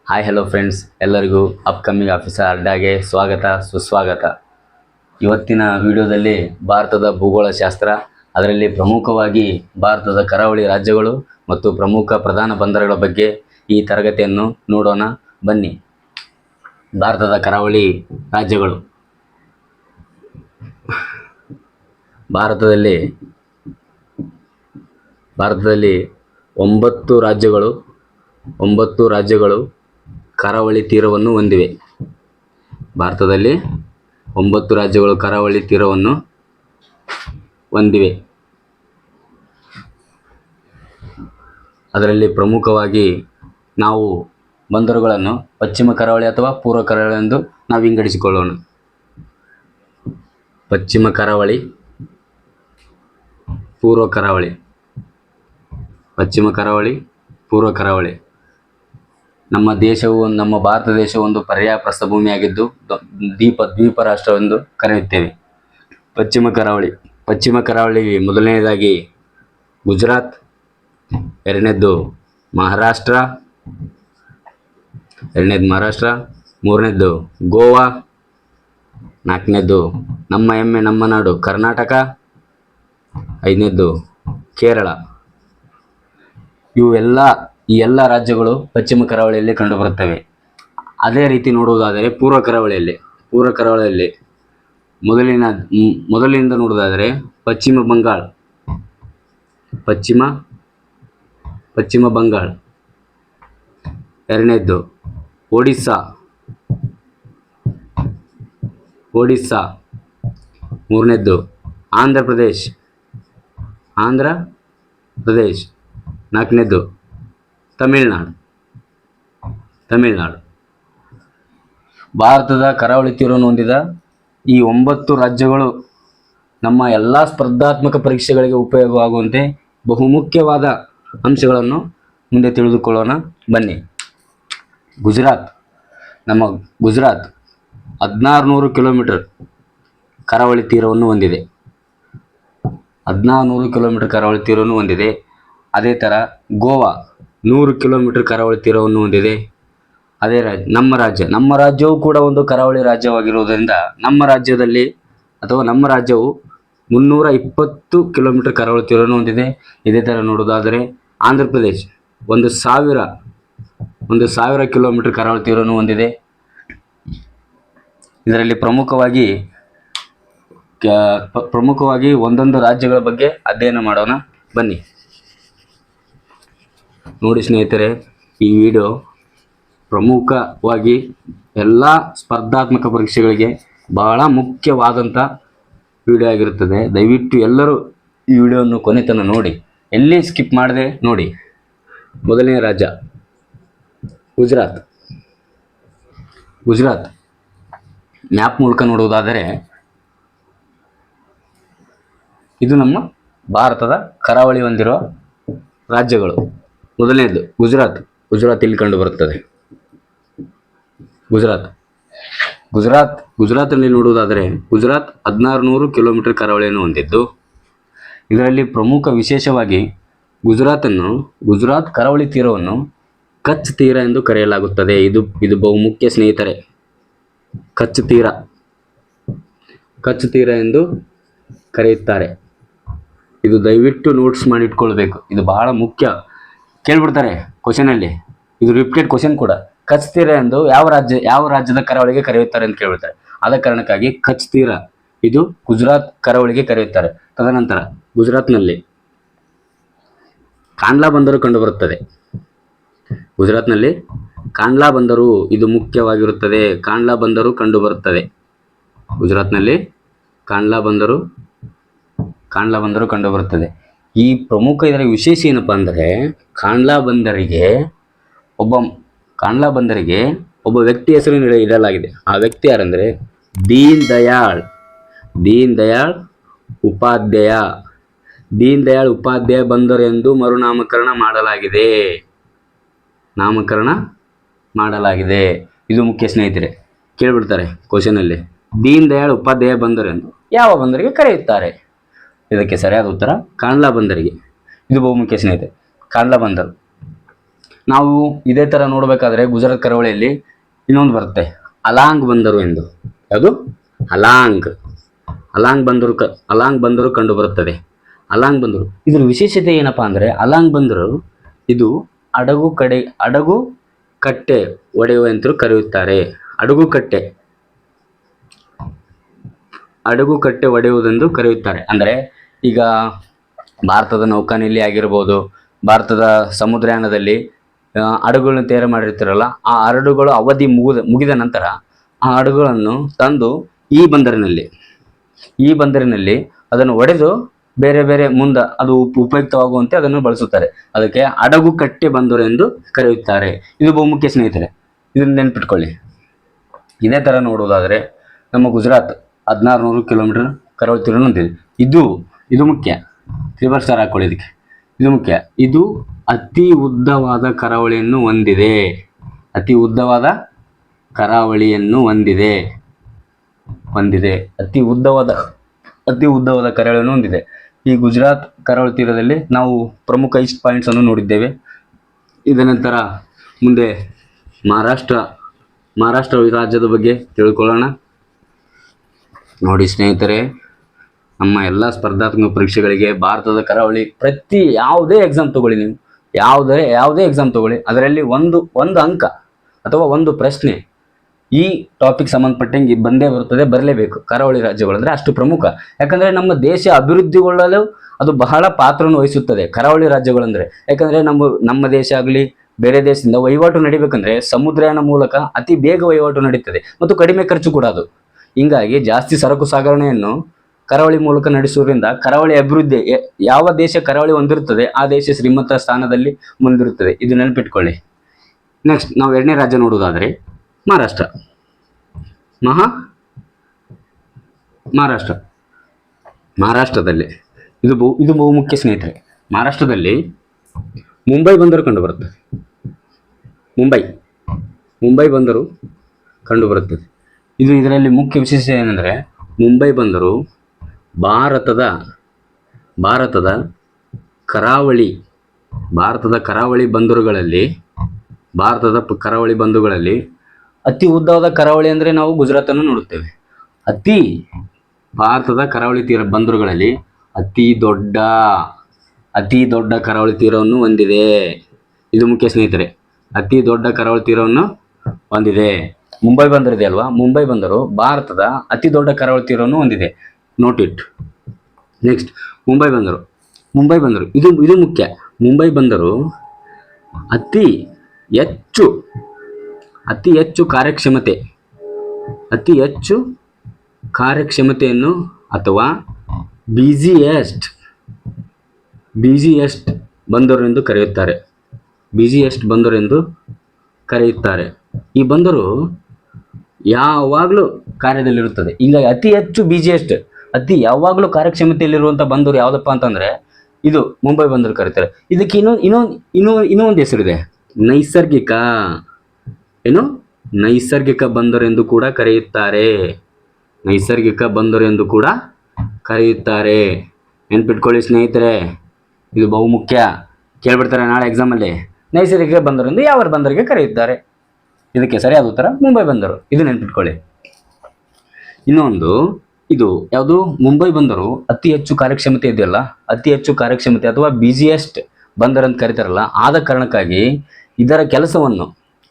Hi hello friends, ಎಲ್ಲರಿಗೂ upcoming officer ಅಡ್ಡಾಗೆ ಸ್ವಾಗತ ಸುಸ್ವಾಗತ. ಇವತ್ತಿನ ವಿಡಿಯೋದಲ್ಲಿ ಭಾರತದ ಭೂಗೋಳಶಾಸ್ತ್ರ, ಅದರಲ್ಲಿ ಪ್ರಮುಖವಾಗಿ ಭಾರತದ ಕರಾವಳಿ ರಾಜ್ಯಗಳು ಮತ್ತು ಪ್ರಮುಖ ಪ್ರಧಾನ ಬಂದರುಗಳ ಬಗ್ಗೆ ಈ ತರಗತಿಯನ್ನು ನೋಡೋಣ ಬನ್ನಿ. ಭಾರತದ ಕರಾವಳಿ ರಾಜ್ಯಗಳು. ಭಾರತದಲ್ಲಿ 9 ರಾಜ್ಯಗಳು ಕರಾವಳಿ ತೀರವನ್ನು ಹೊಂದಿವೆ. ಭಾರತದಲ್ಲಿ 9 ರಾಜ್ಯಗಳು ಕರಾವಳಿ ತೀರವನ್ನು ಹೊಂದಿವೆ. ಅದರಲ್ಲಿ ಪ್ರಮುಖವಾಗಿ ನಾವು ಬಂದರುಗಳನ್ನು ಪಶ್ಚಿಮ ಕರಾವಳಿ ಅಥವಾ ಪೂರ್ವ ಕರಾವಳಿ ಎಂದು ನಾವು ವಿಂಗಡಿಸಿಕೊಳ್ಳೋಣ. ಪಶ್ಚಿಮ ಕರಾವಳಿ, ಪೂರ್ವ ಕರಾವಳಿ. ಪಶ್ಚಿಮ ಕರಾವಳಿ, ಪೂರ್ವ ಕರಾವಳಿ. ನಮ್ಮ ಭಾರತ ದೇಶವು ಒಂದು ಪರ್ಯಾಯ ಪ್ರಸ್ಥಭೂಮಿಯಾಗಿದ್ದು ದ್ವೀಪ ರಾಷ್ಟ್ರವೆಂದು ಕರೆಯುತ್ತೇವೆ. ಪಶ್ಚಿಮ ಕರಾವಳಿ ಮೊದಲನೆಯದಾಗಿ ಗುಜರಾತ್, ಎರಡನೇದ್ದು ಮಹಾರಾಷ್ಟ್ರ, ಮೂರನೇದ್ದು ಗೋವಾ, ನಾಲ್ಕನೇದ್ದು ನಮ್ಮ ಹೆಮ್ಮೆ ನಮ್ಮ ನಾಡು ಕರ್ನಾಟಕ, ಐದನೇದ್ದು ಕೇರಳ. ಈ ಎಲ್ಲ ರಾಜ್ಯಗಳು ಪಶ್ಚಿಮ ಕರಾವಳಿಯಲ್ಲಿ ಕಂಡುಬರುತ್ತವೆ. ಅದೇ ರೀತಿ ನೋಡುವುದಾದರೆ ಪೂರ್ವ ಕರಾವಳಿಯಲ್ಲಿ ಮೊದಲಿನಿಂದ ನೋಡುವುದಾದರೆ ಪಶ್ಚಿಮ ಬಂಗಾಳ, ಎರಡನೇದ್ದು ಒಡಿಸ್ಸಾ, ಮೂರನೇದ್ದು ಆಂಧ್ರ ಪ್ರದೇಶ್, ನಾಲ್ಕನೇದ್ದು ತಮಿಳುನಾಡು. ಭಾರತದ ಕರಾವಳಿ ತೀರವನ್ನು ಹೊಂದಿದ ಈ 9 ರಾಜ್ಯಗಳು ನಮ್ಮ ಎಲ್ಲ ಸ್ಪರ್ಧಾತ್ಮಕ ಪರೀಕ್ಷೆಗಳಿಗೆ ಉಪಯೋಗವಾಗುವಂತೆ ಬಹುಮುಖ್ಯವಾದ ಅಂಶಗಳನ್ನು ಮುಂದೆ ತಿಳಿದುಕೊಳ್ಳೋಣ ಬನ್ನಿ. ಗುಜರಾತ್ 1600 ಕಿಲೋಮೀಟರ್ ಕರಾವಳಿ ತೀರವನ್ನು ಹೊಂದಿದೆ. 1600 ಕಿಲೋಮೀಟರ್ ಕರಾವಳಿ ತೀರವನ್ನು ಹೊಂದಿದೆ. ಅದೇ ಥರ ಗೋವಾ 100 ಕಿಲೋಮೀಟರ್ ಕರಾವಳಿ ತೀರವನ್ನು ಹೊಂದಿದೆ. ಅದೇ ನಮ್ಮ ರಾಜ್ಯವು ಕೂಡ ಒಂದು ಕರಾವಳಿ ರಾಜ್ಯವಾಗಿರುವುದರಿಂದ ನಮ್ಮ ರಾಜ್ಯವು 320 ಕಿಲೋಮೀಟರ್ ಕರಾವಳಿ ತೀರವನ್ನು ಹೊಂದಿದೆ. ಇದೇ ಥರ ನೋಡೋದಾದರೆ ಆಂಧ್ರ ಪ್ರದೇಶ್ 1000 ಕಿಲೋಮೀಟರ್ ಕರಾವಳಿ ತೀರವನ್ನು ಹೊಂದಿದೆ. ಇದರಲ್ಲಿ ಪ್ರಮುಖವಾಗಿ ಒಂದೊಂದು ರಾಜ್ಯಗಳ ಬಗ್ಗೆ ಅಧ್ಯಯನ ಮಾಡೋಣ ಬನ್ನಿ. ನೋಡಿ ಸ್ನೇಹಿತರೆ, ಈ ವಿಡಿಯೋ ಪ್ರಮುಖವಾಗಿ ಎಲ್ಲ ಸ್ಪರ್ಧಾತ್ಮಕ ಪರೀಕ್ಷೆಗಳಿಗೆ ಬಹಳ ಮುಖ್ಯವಾದಂಥ ವಿಡಿಯೋ ಆಗಿರುತ್ತದೆ. ದಯವಿಟ್ಟು ಎಲ್ಲರೂ ಈ ವಿಡಿಯೋವನ್ನು ಕೊನೆ ತನಕ ನೋಡಿ, ಎಲ್ಲಿ ಸ್ಕಿಪ್ ಮಾಡದೆ ನೋಡಿ. ಮೊದಲನೇ ರಾಜ್ಯ ಗುಜರಾತ್. ಮ್ಯಾಪ್ ಮೂಲಕ ನೋಡುವುದಾದರೆ ಇದು ನಮ್ಮ ಭಾರತದ ಕರಾವಳಿ ಹೊಂದಿರುವ ರಾಜ್ಯಗಳು. ಮೊದಲನೇದು ಗುಜರಾತ್ ಇಲ್ಲಿ ಕಂಡು ಬರುತ್ತದೆ. ಗುಜರಾತ್ನಲ್ಲಿ ನೋಡುವುದಾದರೆ ಗುಜರಾತ್ 1600 ಕಿಲೋಮೀಟರ್ ಕರಾವಳಿಯನ್ನು ಹೊಂದಿದ್ದು, ಇದರಲ್ಲಿ ಪ್ರಮುಖ ವಿಶೇಷವಾಗಿ ಗುಜರಾತ್ ಕರಾವಳಿ ತೀರವನ್ನು ಕಚ್ ತೀರ ಎಂದು ಕರೆಯಲಾಗುತ್ತದೆ. ಇದು ಬಹುಮುಖ್ಯ ಸ್ನೇಹಿತರೆ. ಕಚ್ ತೀರ ಎಂದು ಕರೆಯುತ್ತಾರೆ. ಇದು ದಯವಿಟ್ಟು ನೋಟ್ಸ್ ಮಾಡಿ ಇಟ್ಕೊಳ್ಬೇಕು. ಇದು ಬಹಳ ಮುಖ್ಯ. ಕೇಳ್ಬಿಡ್ತಾರೆ ಕ್ವಶನಲ್ಲಿ. ಇದು ರಿಪೀಟೆಡ್ ಕ್ವಶನ್ ಕೂಡ. ಕಚ್ ತೀರ ಎಂದು ಯಾವ ರಾಜ್ಯದ ಕರಾವಳಿಗೆ ಕರೆಯುತ್ತಾರೆ ಅಂತ ಕೇಳ್ಬಿಡ್ತಾರೆ. ಆದ ಕಾರಣಕ್ಕಾಗಿ ಕಚ್ ತೀರ ಇದು ಗುಜರಾತ್ ಕರಾವಳಿಗೆ ಕರೆಯುತ್ತಾರೆ. ತದನಂತರ ಗುಜರಾತ್ನಲ್ಲಿ ಕಾಂಡ್ಲಾ ಬಂದರು ಕಂಡುಬರುತ್ತದೆ. ಗುಜರಾತ್ನಲ್ಲಿ ಕಾಂಡ್ಲಾ ಬಂದರು ಇದು ಮುಖ್ಯವಾಗಿರುತ್ತದೆ. ಕಾಂಡ್ಲಾ ಬಂದರು ಕಂಡುಬರುತ್ತದೆ. ಗುಜರಾತ್ನಲ್ಲಿ ಕಾಂಡ್ಲಾ ಬಂದರು ಕಂಡುಬರುತ್ತದೆ. ಈ ಪ್ರಮುಖ ಇದರ ವಿಶೇಷ ಏನಪ್ಪ ಅಂದರೆ, ಕಾಂಡ್ಲಾ ಬಂದರಿಗೆ ಒಬ್ಬ ವ್ಯಕ್ತಿ ಹೆಸರು ಇಡಲಾಗಿದೆ. ಆ ವ್ಯಕ್ತಿ ಯಾರಂದರೆ ದೀನ್ ದಯಾಳ್ ಉಪಾಧ್ಯಾಯ ಬಂದರು ಎಂದು ಮರುನಾಮಕರಣ ಮಾಡಲಾಗಿದೆ. ಇದು ಮುಖ್ಯ ಸ್ನೇಹಿತರೆ. ಕೇಳ್ಬಿಡ್ತಾರೆ ಕ್ವಶನಲ್ಲಿ, ದೀನ್ ದಯಾಳ್ ಉಪಾಧ್ಯಾಯ ಬಂದರು ಎಂದು ಯಾವ ಬಂದರಿಗೆ ಕರೆಯುತ್ತಾರೆ? ಇದಕ್ಕೆ ಸರಿಯಾದ ಉತ್ತರ ಕಾಂಡ್ಲಾ ಬಂದರಿಗೆ. ಇದು ಬಹುಮುಖ್ಯ ಸ್ನೇಹಿತರೆ. ಕಾಂಡ್ಲಾ ಬಂದರು ನಾವು ಇದೇ ಥರ ನೋಡಬೇಕಾದ್ರೆ ಗುಜರಾತ್ ಕರಾವಳಿಯಲ್ಲಿ ಇನ್ನೊಂದು ಬರುತ್ತೆ, ಅಲಾಂಗ್ ಬಂದರು ಎಂದು. ಯಾವುದು? ಅಲಾಂಗ್. ಅಲಾಂಗ್ ಬಂದರು ಕಂಡು ಬರುತ್ತದೆ. ಅಲಾಂಗ್ ಬಂದರು ಇದರ ವಿಶೇಷತೆ ಏನಪ್ಪಾ ಅಂದರೆ, ಅಲಾಂಗ್ ಬಂದರು ಇದು ಹಡಗು ಕಟ್ಟೆ ಒಡೆಯುವ ಎಂದು ಕರೆಯುತ್ತಾರೆ. ಹಡಗು ಕಟ್ಟೆ ಒಡೆಯುವುದೆಂದು ಕರೆಯುತ್ತಾರೆ. ಅಂದರೆ ಈಗ ಭಾರತದ ನೌಕಾನೆಲೆ ಆಗಿರ್ಬೋದು, ಭಾರತದ ಸಮುದ್ರಯಾನದಲ್ಲಿ ಹಡಗುಗಳನ್ನು ತಯಾರು ಮಾಡಿರ್ತಾರಲ್ಲ, ಆ ಹಡಗುಗಳು ಅವಧಿ ಮುಗಿದ ನಂತರ ಆ ಹಡಗುಗಳನ್ನು ತಂದು ಈ ಬಂದರಿನಲ್ಲಿ ಅದನ್ನು ಒಡೆದು ಬೇರೆ ಬೇರೆ ಮುಂದೆ ಅದು ಉಪಯುಕ್ತವಾಗುವಂತೆ ಅದನ್ನು ಬಳಸುತ್ತಾರೆ. ಅದಕ್ಕೆ ಹಡಗು ಕಟ್ಟೆ ಬಂದರು ಎಂದು ಕರೆಯುತ್ತಾರೆ. ಇದು ಬಹುಮುಖ್ಯ ಸ್ನೇಹಿತರೆ, ಇದನ್ನು ನೆನ್ಪಿಟ್ಕೊಳ್ಳಿ. ಇದೇ ಥರ ನೋಡುವುದಾದರೆ ನಮ್ಮ ಗುಜರಾತ್ 1600 ಕಿಲೋಮೀಟರ್ ಕರಾವಳಿ ತೀರವನ್ನು ಹೊಂದಿದೆ. ಇದು ಮುಖ್ಯ. 3 ಸ್ಟಾರ್ ಹಾಕೊಳ್ಳಿ ಇದಕ್ಕೆ. ಇದು ಮುಖ್ಯ. ಇದು ಅತಿ ಉದ್ದವಾದ ಕರಾವಳಿಯನ್ನು ಹೊಂದಿದೆ. ಅತಿ ಉದ್ದವಾದ ಕರಾವಳಿಯನ್ನು ಹೊಂದಿದೆ. ಅತಿ ಉದ್ದವಾದ ಕರಾವಳಿಯನ್ನು ಹೊಂದಿದೆ. ಈ ಗುಜರಾತ್ ಕರಾವಳಿ ತೀರದಲ್ಲಿ ನಾವು ಪ್ರಮುಖ ಇಷ್ಟು ಪಾಯಿಂಟ್ಸ್ ಅನ್ನು ನೋಡಿದ್ದೇವೆ. ಇದರ ನಂತರ ಮುಂದೆ ಮಹಾರಾಷ್ಟ್ರ ರಾಜ್ಯದ ಬಗ್ಗೆ ತಿಳ್ಕೊಳ್ಳೋಣ. ನೋಡಿ ಸ್ನೇಹಿತರೆ, ನಮ್ಮ ಎಲ್ಲ ಸ್ಪರ್ಧಾತ್ಮಕ ಪರೀಕ್ಷೆಗಳಿಗೆ ಭಾರತದ ಕರಾವಳಿ ಯಾವುದೇ ಎಕ್ಸಾಮ್ ತಗೊಳ್ಳಿ, ನೀವು ಯಾವುದೇ ಎಕ್ಸಾಮ್ ತಗೊಳ್ಳಿ, ಅದರಲ್ಲಿ ಒಂದು ಅಂಕ ಅಥವಾ ಒಂದು ಪ್ರಶ್ನೆ ಈ ಟಾಪಿಕ್ ಸಂಬಂಧಪಟ್ಟಂಗೆ ಬಂದೇ ಬರಲೇಬೇಕು. ಕರಾವಳಿ ರಾಜ್ಯಗಳು ಅಂದರೆ ಅಷ್ಟು ಪ್ರಮುಖ. ಯಾಕಂದರೆ ನಮ್ಮ ದೇಶ ಅಭಿವೃದ್ಧಿಗೊಳ್ಳಲು ಅದು ಬಹಳ ಪಾತ್ರವನ್ನು ವಹಿಸುತ್ತದೆ, ಕರಾವಳಿ ರಾಜ್ಯಗಳಂದರೆ. ಯಾಕಂದರೆ ನಮ್ಮ ದೇಶ ಆಗಲಿ ಬೇರೆ ದೇಶದಿಂದ ವಹಿವಾಟು ನಡಿಬೇಕಂದ್ರೆ ಸಮುದ್ರಯಾನ ಮೂಲಕ ಅತಿ ಬೇಗ ವಹಿವಾಟು ನಡೀತದೆ ಮತ್ತು ಕಡಿಮೆ ಖರ್ಚು ಕೂಡ ಅದು. ಹೀಗಾಗಿ ಜಾಸ್ತಿ ಸರಕು ಸಾಗಣೆಯನ್ನು ಕರಾವಳಿ ಮೂಲಕ ನಡೆಸುವುದರಿಂದ ಕರಾವಳಿ ಅಭಿವೃದ್ಧಿ, ಯಾವ ದೇಶ ಕರಾವಳಿ ಹೊಂದಿರುತ್ತದೆ ಆ ದೇಶ ಶ್ರೀಮಂತ ಸ್ಥಾನದಲ್ಲಿ ಮುಂದಿರುತ್ತದೆ. ಇದು ನೆನಪಿಟ್ಕೊಳ್ಳಿ. ನೆಕ್ಸ್ಟ್ ನಾವು 2ನೇ ರಾಜ್ಯ ನೋಡುವುದಾದರೆ ಮಹಾರಾಷ್ಟ್ರದಲ್ಲಿ ಇದು ಬಹುಮುಖ್ಯ ಸ್ನೇಹಿತರೆ. ಮಹಾರಾಷ್ಟ್ರದಲ್ಲಿ ಮುಂಬೈ ಬಂದರು ಕಂಡುಬರುತ್ತದೆ. ಮುಂಬೈ ಬಂದರು ಕಂಡುಬರುತ್ತದೆ. ಇದರಲ್ಲಿ ಮುಖ್ಯ ವಿಶೇಷ ಏನೆಂದರೆ, ಮುಂಬೈ ಬಂದರು ಭಾರತದ ಕರಾವಳಿ ಬಂದರುಗಳಲ್ಲಿ ಅತಿ ಉದ್ದವಾದ ಕರಾವಳಿ ಅಂದರೆ ನಾವು ಗುಜರಾತನ್ನು ನೋಡುತ್ತೇವೆ. ಭಾರತದ ಕರಾವಳಿ ತೀರ ಬಂದರುಗಳಲ್ಲಿ ಅತಿ ದೊಡ್ಡ ಕರಾವಳಿ ತೀರವನ್ನು ಹೊಂದಿದೆ. ಇದು ಮುಖ್ಯ ಸ್ನೇಹಿತರೆ, ಅತಿ ದೊಡ್ಡ ಕರಾವಳಿ ತೀರವನ್ನು ಹೊಂದಿದೆ. ಮುಂಬೈ ಬಂದರು ಇದೆ ಅಲ್ವಾ, ಮುಂಬೈ ಬಂದರು ಭಾರತದ ಅತಿ ದೊಡ್ಡ ಕರಾವಳಿ ತೀರವನ್ನು ಹೊಂದಿದೆ. Note it. ನೆಕ್ಸ್ಟ್ ಮುಂಬೈ ಬಂದರು ಇದು ಮುಖ್ಯ. ಮುಂಬೈ ಬಂದರು ಅತಿ ಹೆಚ್ಚು ಕಾರ್ಯಕ್ಷಮತೆಯನ್ನು ಅಥವಾ ಬಿಸಿಯೆಸ್ಟ್ ಬಂದರು ಎಂದು ಕರೆಯುತ್ತಾರೆ. ಈ ಬಂದರು ಯಾವಾಗಲೂ ಕಾರ್ಯದಲ್ಲಿರುತ್ತದೆ. ಹೀಗಾಗಿ ಅತಿ ಹೆಚ್ಚು ಯಾವಾಗಲೂ ಕಾರ್ಯಕ್ಷಮತೆಯಲ್ಲಿರುವಂಥ ಬಂದರು ಯಾವುದಪ್ಪ ಅಂತಂದರೆ ಇದು ಮುಂಬೈ ಬಂದರು ಕರೀತಾರೆ. ಇದಕ್ಕೆ ಇನ್ನೊಂದು ಹೆಸರಿದೆ, ನೈಸರ್ಗಿಕ ಬಂದರು ಎಂದು ಕೂಡ ಕರೆಯುತ್ತಾರೆ. ನೆನ್ಪಿಟ್ಕೊಳ್ಳಿ ಸ್ನೇಹಿತರೆ, ಇದು ಬಹುಮುಖ್ಯ. ಕೇಳ್ಬಿಡ್ತಾರೆ ನಾಳೆ ಎಕ್ಸಾಮಲ್ಲಿ, ನೈಸರ್ಗಿಕ ಬಂದರು ಎಂದು ಯಾವ ಬಂದರಿಗೆ ಕರೆಯುತ್ತಾರೆ? ಇದಕ್ಕೆ ಸರಿಯಾದ ಉತ್ತರ ಮುಂಬೈ ಬಂದರು. ಇದು ನೆನ್ಪಿಟ್ಕೊಳ್ಳಿ. ಇನ್ನೊಂದು ಇದು ಯಾವುದು, ಮುಂಬೈ ಬಂದರು ಅತಿ ಹೆಚ್ಚು ಕಾರ್ಯಕ್ಷಮತೆ ಇದೆಯಲ್ಲ, ಅತಿ ಹೆಚ್ಚು ಕಾರ್ಯಕ್ಷಮತೆ ಅಥವಾ ಬಿಸಿಯೆಸ್ಟ್ ಬಂದರು ಅಂತ ಕರೀತಾರಲ್ಲ, ಆದ ಕಾರಣಕ್ಕಾಗಿ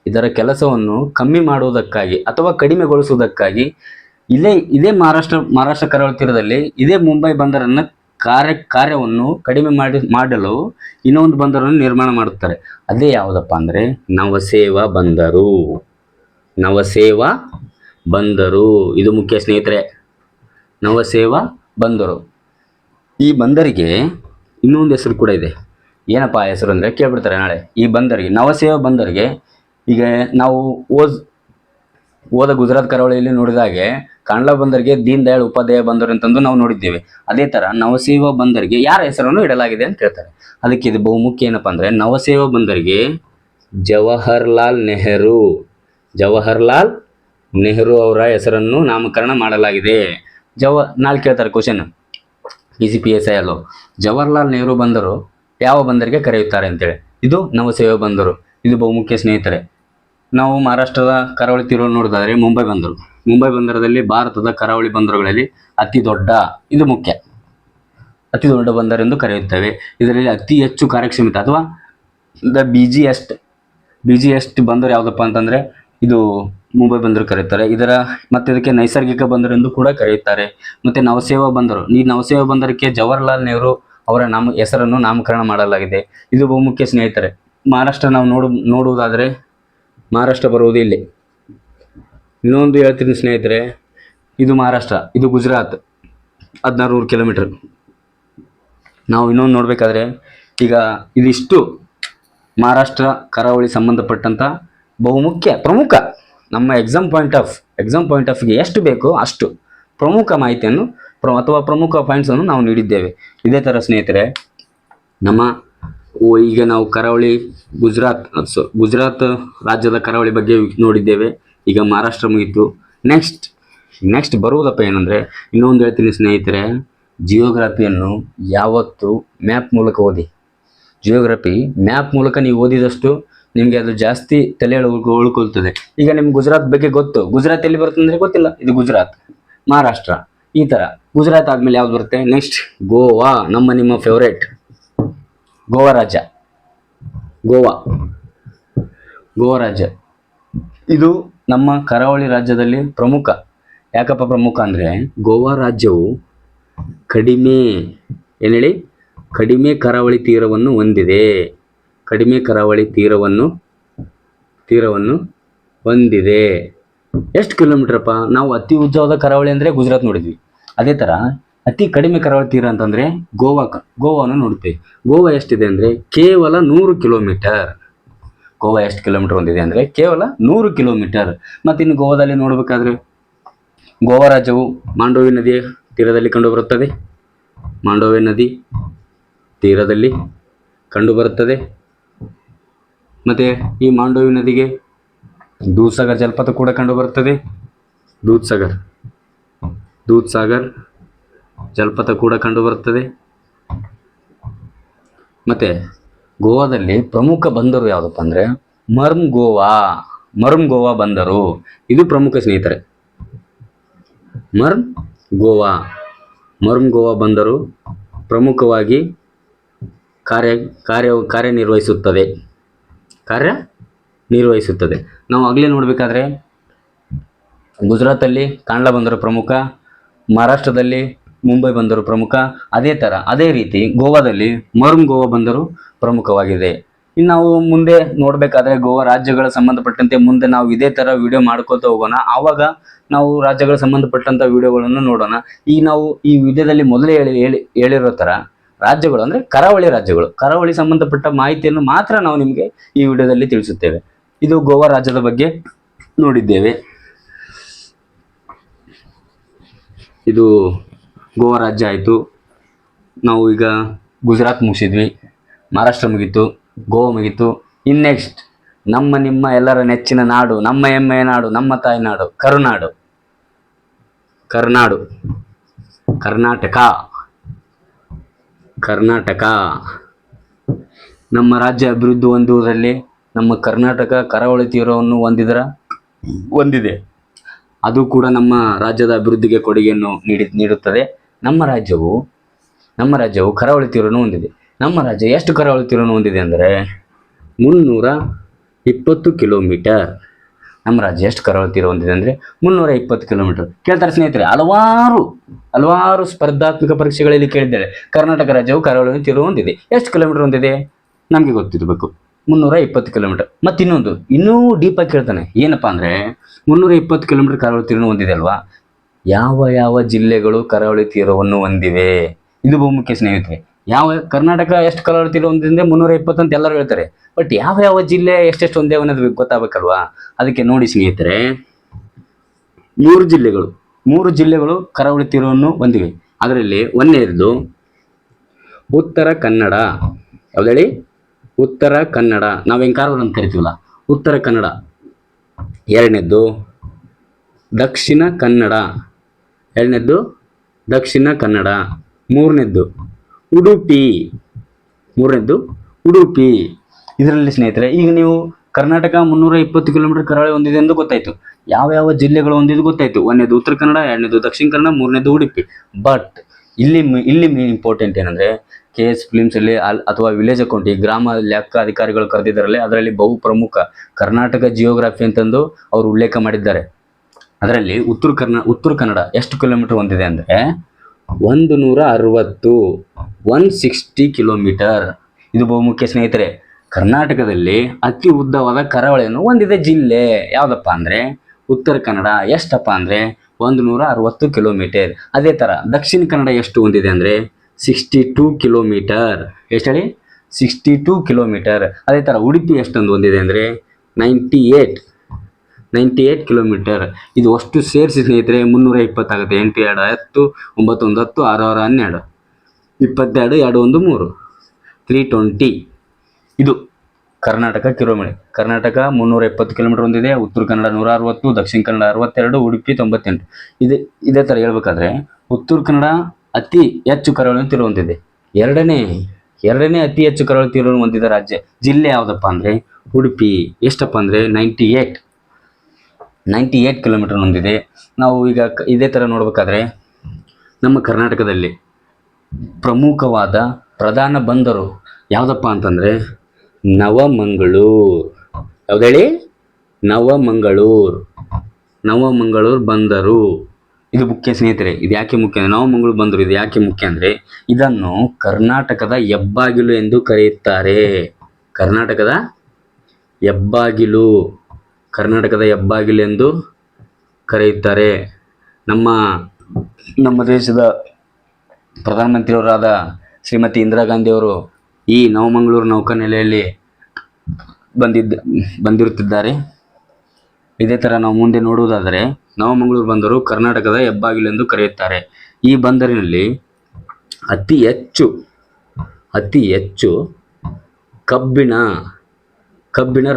ಇದರ ಕೆಲಸವನ್ನು ಕಮ್ಮಿ ಮಾಡುವುದಕ್ಕಾಗಿ ಅಥವಾ ಕಡಿಮೆಗೊಳಿಸುವುದಕ್ಕಾಗಿ ಇದೇ ಮಹಾರಾಷ್ಟ್ರ ಕರಾವಳಿ ತೀರದಲ್ಲಿ ಇದೇ ಮುಂಬೈ ಬಂದರನ್ನು ಕಾರ್ಯವನ್ನು ಕಡಿಮೆ ಮಾಡಲು ಇನ್ನೊಂದು ಬಂದರನ್ನು ನಿರ್ಮಾಣ ಮಾಡುತ್ತಾರೆ. ಅದೇ ಯಾವುದಪ್ಪ ಅಂದರೆ ನವಸೇವಾ ಬಂದರು. ಇದು ಮುಖ್ಯ ಸ್ನೇಹಿತರೆ, ನವಸೇವಾ ಬಂದರು. ಈ ಬಂದರಿಗೆ ಇನ್ನೊಂದು ಹೆಸರು ಕೂಡ ಇದೆ. ಏನಪ್ಪ ಹೆಸರು ಅಂದರೆ ಕೇಳ್ಬಿಡ್ತಾರೆ ನಾಳೆ. ಈ ಬಂದರಿಗೆ, ನವಸೇವಾ ಬಂದರಿಗೆ, ಈಗ ನಾವು ಹೋದ ಗುಜರಾತ್ ಕರಾವಳಿಯಲ್ಲಿ ನೋಡಿದಾಗೆ ಕಾಂಡ್ಲಾ ಬಂದರಿಗೆ ದೀನ್ ದಯಾಳ್ ಉಪಾಧ್ಯಾಯ ಬಂದರು ಅಂತಂದು ನಾವು ನೋಡಿದ್ದೇವೆ. ಅದೇ ಥರ ನವಸೇವಾ ಬಂದರಿಗೆ ಯಾರ ಹೆಸರನ್ನು ಇಡಲಾಗಿದೆ ಅಂತ ಹೇಳ್ತಾರೆ. ಅದಕ್ಕೆ ಇದು ಬಹುಮುಖ್ಯ. ಏನಪ್ಪ ಅಂದರೆ ನವಸೇವಾ ಬಂದರಿಗೆ ಜವಾಹರ್ಲಾಲ್ ನೆಹರು ಅವರ ಹೆಸರನ್ನು ನಾಮಕರಣ ಮಾಡಲಾಗಿದೆ. ನಾಳೆ ಕೇಳ್ತಾರೆ ಕ್ವಶನ್, PCPSI ಅಲ್ಲೋ, ಜವಾಹರ್ಲಾಲ್ ನೆಹರು ಬಂದರು ಯಾವ ಬಂದರಿಗೆ ಕರೆಯುತ್ತಾರೆ ಅಂತೇಳಿ. ಇದು ನವಸೇವಾ ಬಂದರು. ಇದು ಬಹುಮುಖ್ಯ ಸ್ನೇಹಿತರೆ. ನಾವು ಮಹಾರಾಷ್ಟ್ರದ ಕರಾವಳಿ ತೀರವನ್ನು ನೋಡೋದಾದರೆ ಮುಂಬೈ ಬಂದರದಲ್ಲಿ ಭಾರತದ ಕರಾವಳಿ ಬಂದರುಗಳಲ್ಲಿ ಅತಿ ದೊಡ್ಡ ಬಂದರು ಎಂದು ಕರೆಯುತ್ತೇವೆ. ಇದರಲ್ಲಿ ಅತಿ ಹೆಚ್ಚು ಕಾರ್ಯಕ್ಷಮತೆ ಅಥವಾ ದ ಬಿಜಿಎಸ್ಟ್ ಬಂದರು ಯಾವುದಪ್ಪ ಅಂತಂದರೆ ಇದು ಮುಂಬೈ ಬಂದರು ಕರೆಯುತ್ತಾರೆ. ಇದಕ್ಕೆ ನೈಸರ್ಗಿಕ ಬಂದರು ಎಂದು ಕೂಡ ಕರೆಯುತ್ತಾರೆ. ಮತ್ತು ನವಸೇವಾ ಬಂದರು, ಈ ನವಸೇವಾ ಬಂದರಕ್ಕೆ ಜವಾಹರ್ಲಾಲ್ ನೆಹರು ಅವರ ಹೆಸರನ್ನು ನಾಮಕರಣ ಮಾಡಲಾಗಿದೆ. ಇದು ಬಹುಮುಖ್ಯ ಸ್ನೇಹಿತರೆ. ಮಹಾರಾಷ್ಟ್ರ ನಾವು ನೋಡುವುದಾದರೆ ಮಹಾರಾಷ್ಟ್ರ ಬರುವುದು ಇಲ್ಲಿ. ಇನ್ನೊಂದು ಹೇಳ್ತೀನಿ ಸ್ನೇಹಿತರೆ, ಇದು ಮಹಾರಾಷ್ಟ್ರ, ಇದು ಗುಜರಾತ್ 1600 ಕಿಲೋಮೀಟರ್. ನಾವು ಇನ್ನೊಂದು ನೋಡಬೇಕಾದ್ರೆ ಈಗ ಇದಿಷ್ಟು ಮಹಾರಾಷ್ಟ್ರ ಕರಾವಳಿ ಸಂಬಂಧಪಟ್ಟಂಥ ಪ್ರಮುಖ ನಮ್ಮ ಎಕ್ಸಾಮ್ ಪಾಯಿಂಟ್ ಆಫ್ಗೆ ಎಷ್ಟು ಬೇಕೋ ಅಷ್ಟು ಪ್ರಮುಖ ಮಾಹಿತಿಯನ್ನು ಅಥವಾ ಪ್ರಮುಖ ಪಾಯಿಂಟ್ಸನ್ನು ನಾವು ನೀಡಿದ್ದೇವೆ. ಇದೇ ಥರ ಸ್ನೇಹಿತರೆ ಈಗ ನಾವು ಗುಜರಾತ್ ರಾಜ್ಯದ ಕರಾವಳಿ ಬಗ್ಗೆ ನೋಡಿದ್ದೇವೆ. ಈಗ ಮಹಾರಾಷ್ಟ್ರ ಮುಗಿತು. ನೆಕ್ಸ್ಟ್ ಬರುವುದಪ್ಪ ಏನಂದರೆ, ಇನ್ನೊಂದು ಹೇಳ್ತೀನಿ ಸ್ನೇಹಿತರೆ, ಜಿಯೋಗ್ರಫಿಯನ್ನು ಯಾವತ್ತು ಮ್ಯಾಪ್ ಮೂಲಕ ಓದಿ. ಮ್ಯಾಪ್ ಮೂಲಕ ನೀವು ಓದಿದಷ್ಟು ನಿಮಗೆ ಅದು ಜಾಸ್ತಿ ತಲೆಯಲ್ಲಿ ಉಳ್ಕೊಳ್ತದೆ. ಈಗ ನಿಮ್ಗೆ ಗುಜರಾತ್ ಬಗ್ಗೆ ಗೊತ್ತು, ಗುಜರಾತ್ ಎಲ್ಲಿ ಬರುತ್ತೆ ಅಂದರೆ ಗೊತ್ತಿಲ್ಲ, ಇದು ಗುಜರಾತ್, ಮಹಾರಾಷ್ಟ್ರ, ಈ ಥರ. ಗುಜರಾತ್ ಆದಮೇಲೆ ಯಾವ್ದು ಬರುತ್ತೆ? ನೆಕ್ಸ್ಟ್ ಗೋವಾ, ನಿಮ್ಮ ಫೇವ್ರೇಟ್ ಗೋವಾ ರಾಜ್ಯ. ಗೋವಾ ರಾಜ್ಯ ಇದು ನಮ್ಮ ಕರಾವಳಿ ರಾಜ್ಯದಲ್ಲಿ ಪ್ರಮುಖ. ಯಾಕಪ್ಪ ಪ್ರಮುಖ ಅಂದರೆ, ಗೋವಾ ರಾಜ್ಯವು ಕಡಿಮೆ ಕರಾವಳಿ ತೀರವನ್ನು ಹೊಂದಿದೆ. ಎಷ್ಟು ಕಿಲೋಮೀಟ್ರಪ್ಪ? ನಾವು ಅತಿ ಉದ್ದವಾದ ಕರಾವಳಿ ಅಂದರೆ ಗುಜರಾತ್ ನೋಡಿದ್ವಿ. ಅದೇ ಥರ ಅತಿ ಕಡಿಮೆ ಕರಾವಳಿ ತೀರ ಅಂತಂದರೆ ಗೋವಾವನ್ನು ನೋಡ್ತೇವೆ. ಗೋವಾ ಎಷ್ಟಿದೆ ಅಂದರೆ ಕೇವಲ 100 ಕಿಲೋಮೀಟರ್. ಗೋವಾ ಎಷ್ಟು ಕಿಲೋಮೀಟರ್ ಹೊಂದಿದೆ ಅಂದರೆ ಕೇವಲ 100 ಕಿಲೋಮೀಟರ್. ಮತ್ತು ಇನ್ನು ಗೋವಾದಲ್ಲಿ ನೋಡಬೇಕಾದ್ರೆ, ಗೋವಾ ರಾಜ್ಯವು ಮಾಂಡೋವಿ ನದಿಯ ತೀರದಲ್ಲಿ ಕಂಡುಬರುತ್ತದೆ. ಮತ್ತು ಈ ಮಾಂಡೋವಿ ನದಿಗೆ ದೂದ್ಸಾಗರ್ ಜಲಪಾತ ಕೂಡ ಕಂಡುಬರುತ್ತದೆ. ದೂದ್ಸಾಗರ್ ಜಲಪಾತ ಕೂಡ ಕಂಡುಬರುತ್ತದೆ. ಮತ್ತು ಗೋವಾದಲ್ಲಿ ಪ್ರಮುಖ ಬಂದರು ಯಾವುದಪ್ಪ ಅಂದರೆ ಮರ್ಮ್ ಗೋವಾ ಬಂದರು. ಇದು ಪ್ರಮುಖ ಸ್ನೇಹಿತರೆ. ಮರ್ಮ್ ಗೋವಾ ಬಂದರು ಪ್ರಮುಖವಾಗಿ ಕಾರ್ಯನಿರ್ವಹಿಸುತ್ತದೆ. ನಾವು ಆಗಲೇ ನೋಡಬೇಕಾದ್ರೆ ಗುಜರಾತಲ್ಲಿ ಕಾಂಡ್ಲಾ ಬಂದರು ಪ್ರಮುಖ, ಮಹಾರಾಷ್ಟ್ರದಲ್ಲಿ ಮುಂಬೈ ಬಂದರು ಪ್ರಮುಖ. ಅದೇ ರೀತಿ ಗೋವಾದಲ್ಲಿ ಮರ್ಮ್ ಗೋವಾ ಬಂದರು ಪ್ರಮುಖವಾಗಿದೆ. ಇನ್ನು ನಾವು ಮುಂದೆ ನೋಡಬೇಕಾದ್ರೆ ಗೋವಾ ರಾಜ್ಯಗಳ ಸಂಬಂಧಪಟ್ಟಂತೆ ಮುಂದೆ ನಾವು ಇದೇ ಥರ ವಿಡಿಯೋ ಮಾಡ್ಕೊತಾ ಹೋಗೋಣ. ಆವಾಗ ನಾವು ರಾಜ್ಯಗಳ ಸಂಬಂಧಪಟ್ಟಂಥ ವಿಡಿಯೋಗಳನ್ನು ನೋಡೋಣ. ನಾವು ಈ ವಿಡಿಯೋದಲ್ಲಿ ಮೊದಲೇ ಹೇಳಿರೋ ಥರ ರಾಜ್ಯಗಳು ಅಂದರೆ ಕರಾವಳಿ ಸಂಬಂಧಪಟ್ಟ ಮಾಹಿತಿಯನ್ನು ಮಾತ್ರ ನಾವು ನಿಮಗೆ ಈ ವಿಡಿಯೋದಲ್ಲಿ ತಿಳಿಸುತ್ತೇವೆ. ಇದು ಗೋವಾ ರಾಜ್ಯದ ಬಗ್ಗೆ ನೋಡಿದ್ದೇವೆ. ಇದು ಗೋವಾ ರಾಜ್ಯ ಆಯಿತು. ನಾವು ಈಗ ಗುಜರಾತ್ ಮುಗಿಸಿದ್ವಿ, ಮಹಾರಾಷ್ಟ್ರ ಮುಗೀತು, ಗೋವಾ ಮುಗೀತು. ನೆಕ್ಸ್ಟ್ ನಿಮ್ಮ ಎಲ್ಲರ ನೆಚ್ಚಿನ ನಾಡು, ನಮ್ಮ ಹೆಮ್ಮೆಯ ನಾಡು, ನಮ್ಮ ತಾಯ್ನಾಡು ಕರ್ನಾಟಕ. ನಮ್ಮ ರಾಜ್ಯ ಅಭಿವೃದ್ಧಿ ಹೊಂದುವುದರಲ್ಲಿ ನಮ್ಮ ಕರ್ನಾಟಕ ಕರಾವಳಿ ತೀರವನ್ನು ಹೊಂದಿದೆ. ಅದು ಕೂಡ ನಮ್ಮ ರಾಜ್ಯದ ಅಭಿವೃದ್ಧಿಗೆ ಕೊಡುಗೆಯನ್ನು ನೀಡುತ್ತದೆ. ನಮ್ಮ ರಾಜ್ಯವು ಕರಾವಳಿ ತೀರವನ್ನು ಹೊಂದಿದೆ. ನಮ್ಮ ರಾಜ್ಯ ಎಷ್ಟು ಕರಾವಳಿ ತೀರವನ್ನು ಹೊಂದಿದೆ ಅಂದರೆ 320 ಕಿಲೋಮೀಟರ್. ನಮ್ಮ ರಾಜ್ಯ ಎಷ್ಟು ಕರಾವಳಿ ತೀರ ಹೊಂದಿದೆ ಅಂದರೆ 320 ಕಿಲೋಮೀಟರ್. ಕೇಳ್ತಾರೆ ಸ್ನೇಹಿತರೆ, ಹಲವಾರು ಸ್ಪರ್ಧಾತ್ಮಕ ಪರೀಕ್ಷೆಗಳಲ್ಲಿ ಕೇಳಿದ್ದಾರೆ, ಕರ್ನಾಟಕ ರಾಜ್ಯವು ಕರಾವಳಿ ತೀರ ಹೊಂದಿದೆ, ಎಷ್ಟು ಕಿಲೋಮೀಟರ್ ಹೊಂದಿದೆ? ನಮಗೆ ಗೊತ್ತಿರಬೇಕು, 320 ಕಿಲೋಮೀಟರ್. ಮತ್ತು ಇನ್ನೂ ಡೀಪಾಗಿ ಕೇಳ್ತಾನೆ, ಏನಪ್ಪ ಅಂದರೆ 320 ಕಿಲೋಮೀಟರ್ ಕರಾವಳಿ ತೀರವನ್ನು ಹೊಂದಿದೆ ಅಲ್ವಾ, ಯಾವ ಜಿಲ್ಲೆಗಳು ಕರಾವಳಿ ತೀರವನ್ನು ಹೊಂದಿವೆ? ಇದು ಬಹುಮುಖ್ಯ ಸ್ನೇಹಿತರೆ. ಕರ್ನಾಟಕ ಎಷ್ಟು ಕರಾವಳಿ ತೀರ ಹೊಂದಿದೆ? 320 ಅಂತ ಎಲ್ಲರೂ ಹೇಳ್ತಾರೆ. ಬಟ್ ಯಾವ ಜಿಲ್ಲೆ ಎಷ್ಟೆಷ್ಟು ಹೊಂದಿವೆ ಅನ್ನೋದು ಗೊತ್ತಾಗಬೇಕಲ್ವಾ? ಅದಕ್ಕೆ ನೋಡಿ ಸ್ನೇಹಿತರೆ, 3 ಜಿಲ್ಲೆಗಳು ಕರಾವಳಿ ತೀರವನ್ನು ಹೊಂದಿವೆ. ಅದರಲ್ಲಿ ಒಂದನೇದು ಉತ್ತರ ಕನ್ನಡ. ಯಾವ್ದು ಹೇಳಿ? ಉತ್ತರ ಕನ್ನಡ. ನಾವು ಕಾರವಾರ ಅಂತ ಕರಿತೀವಲ್ಲ, ಉತ್ತರ ಕನ್ನಡ. ಎರಡನೇದ್ದು ದಕ್ಷಿಣ ಕನ್ನಡ. ಮೂರನೇದ್ದು ಉಡುಪಿ. ಇದರಲ್ಲಿ ಸ್ನೇಹಿತರೆ ಈಗ ನೀವು ಕರ್ನಾಟಕ 320 ಕಿಲೋಮೀಟರ್ ಕರಾವಳಿ ಹೊಂದಿದೆ ಎಂದು ಗೊತ್ತಾಯ್ತು. ಯಾವ ಯಾವ ಜಿಲ್ಲೆಗಳು ಹೊಂದಿದ್ದು ಗೊತ್ತಾಯ್ತು. ಒಂದನೇದು ಉತ್ತರ ಕನ್ನಡ, ಎರಡನೇದು ದಕ್ಷಿಣ ಕನ್ನಡ, ಮೂರನೇದು ಉಡುಪಿ. ಬಟ್ ಇಲ್ಲಿ ಮೇನ್ ಇಂಪಾರ್ಟೆಂಟ್ ಏನಂದ್ರೆ KS ಫಿಲಿಮ್ಸ್ ಅಲ್ಲಿ ಅಥವಾ ವಿಲೇಜ್ ಅಕೌಂಟ್, ಈ ಗ್ರಾಮ ಲೆಕ್ಕ ಅಧಿಕಾರಿಗಳು ಕರೆದಿದ್ದಾರಲ್ಲ, ಅದರಲ್ಲಿ ಬಹು ಪ್ರಮುಖ ಕರ್ನಾಟಕ ಜಿಯೋಗ್ರಫಿ ಅಂತಂದು ಅವರು ಉಲ್ಲೇಖ ಮಾಡಿದ್ದಾರೆ. ಅದರಲ್ಲಿ ಉತ್ತರ ಕನ್ನಡ ಎಷ್ಟು ಕಿಲೋಮೀಟರ್ ಹೊಂದಿದೆ ಅಂದರೆ 160 160 ಕಿಲೋಮೀಟರ್. ಇದು ಬಹುಮುಖ್ಯ ಸ್ನೇಹಿತರೆ. ಕರ್ನಾಟಕದಲ್ಲಿ ಅತಿ ಉದ್ದವಾದ ಕರಾವಳಿಯನ್ನು ಹೊಂದಿದೆ ಜಿಲ್ಲೆ ಯಾವುದಪ್ಪ ಅಂದರೆ ಉತ್ತರ ಕನ್ನಡ. ಎಷ್ಟಪ್ಪ ಅಂದರೆ 160 ಕಿಲೋಮೀಟರ್. ಅದೇ ಥರ ದಕ್ಷಿಣ ಕನ್ನಡ ಎಷ್ಟು ಹೊಂದಿದೆ ಅಂದರೆ 62 ಕಿಲೋಮೀಟರ್. ಎಷ್ಟು ಹೇಳಿ? 62 ಕಿಲೋಮೀಟರ್. ಅದೇ ಥರ ಉಡುಪಿ ಎಷ್ಟೊಂದು ಹೊಂದಿದೆ ಅಂದರೆ 98 ಕಿಲೋಮೀಟರ್. ಇದು ಅಷ್ಟು ಸೇರಿಸಿ ಸ್ನೇಹಿತರೆ 320 ಆಗುತ್ತೆ. 8 2 10 9 1 10 6 6 12 22 2 1 3 320. ಇದು ಕರ್ನಾಟಕ ಕಿಲೋಮೀಟರ್. ಕರ್ನಾಟಕ 370 ಕಿಲೋಮೀಟರ್ ಹೊಂದಿದೆ. ಉತ್ತರ ಕನ್ನಡ 160, ದಕ್ಷಿಣ ಕನ್ನಡ 62, ಉಡುಪಿ 98. ಇದೇ ಥರ ಹೇಳ್ಬೇಕಾದ್ರೆ ಉತ್ತರ ಕನ್ನಡ ಅತಿ ಹೆಚ್ಚು ಕರಾವಳಿ ತೀರ ಹೊಂದಿದೆ. ಎರಡನೇ ಅತಿ ಹೆಚ್ಚು ಕರಾವಳಿ ತೀರ ಹೊಂದಿದ ಜಿಲ್ಲೆ ಯಾವುದಪ್ಪ ಅಂದರೆ ಉಡುಪಿ. ಎಷ್ಟಪ್ಪ ಅಂದರೆ 98 ಕಿಲೋಮೀಟರ್ ಹೊಂದಿದೆ. ನಾವು ಈಗ ಇದೇ ಥರ ನೋಡ್ಬೇಕಾದ್ರೆ ನಮ್ಮ ಕರ್ನಾಟಕದಲ್ಲಿ ಪ್ರಮುಖವಾದ ಪ್ರಧಾನ ಬಂದರು ಯಾವುದಪ್ಪ ಅಂತಂದರೆ ನವಮಂಗಳೂರು. ಯಾವ್ದು ಹೇಳಿ? ನವಮಂಗಳೂರು ಬಂದರು. ಇದು ಮುಖ್ಯ ಸ್ನೇಹಿತರೆ. ಇದು ಯಾಕೆ ಮುಖ್ಯ? ನವಮಂಗಳೂರು ಬಂದರು ಇದು ಯಾಕೆ ಮುಖ್ಯ ಅಂದರೆ ಇದನ್ನು ಕರ್ನಾಟಕದ ಹೆಬ್ಬಾಗಿಲು ಎಂದು ಕರೆಯುತ್ತಾರೆ. ಕರ್ನಾಟಕದ ಹೆಬ್ಬಾಗಿಲು ಎಂದು ಕರೆಯುತ್ತಾರೆ. ನಮ್ಮ ದೇಶದ ಪ್ರಧಾನಮಂತ್ರಿಯವರಾದ ಶ್ರೀಮತಿ ಇಂದಿರಾ ಗಾಂಧಿಯವರು ಈ ನವಮಂಗಳೂರು ನೌಕಾನೆಲೆಯಲ್ಲಿ ಬಂದಿರುತ್ತಿದ್ದಾರೆ. ಇದೇ ಥರ ನಾವು ಮುಂದೆ ನೋಡುವುದಾದರೆ ನವಮಂಗಳೂರು ಬಂದರು ಕರ್ನಾಟಕದ ಹೆಬ್ಬಾಗಿಲು ಎಂದು ಕರೆಯುತ್ತಾರೆ. ಈ ಬಂದರಿನಲ್ಲಿ ಅತಿ ಹೆಚ್ಚು ಕಬ್ಬಿಣ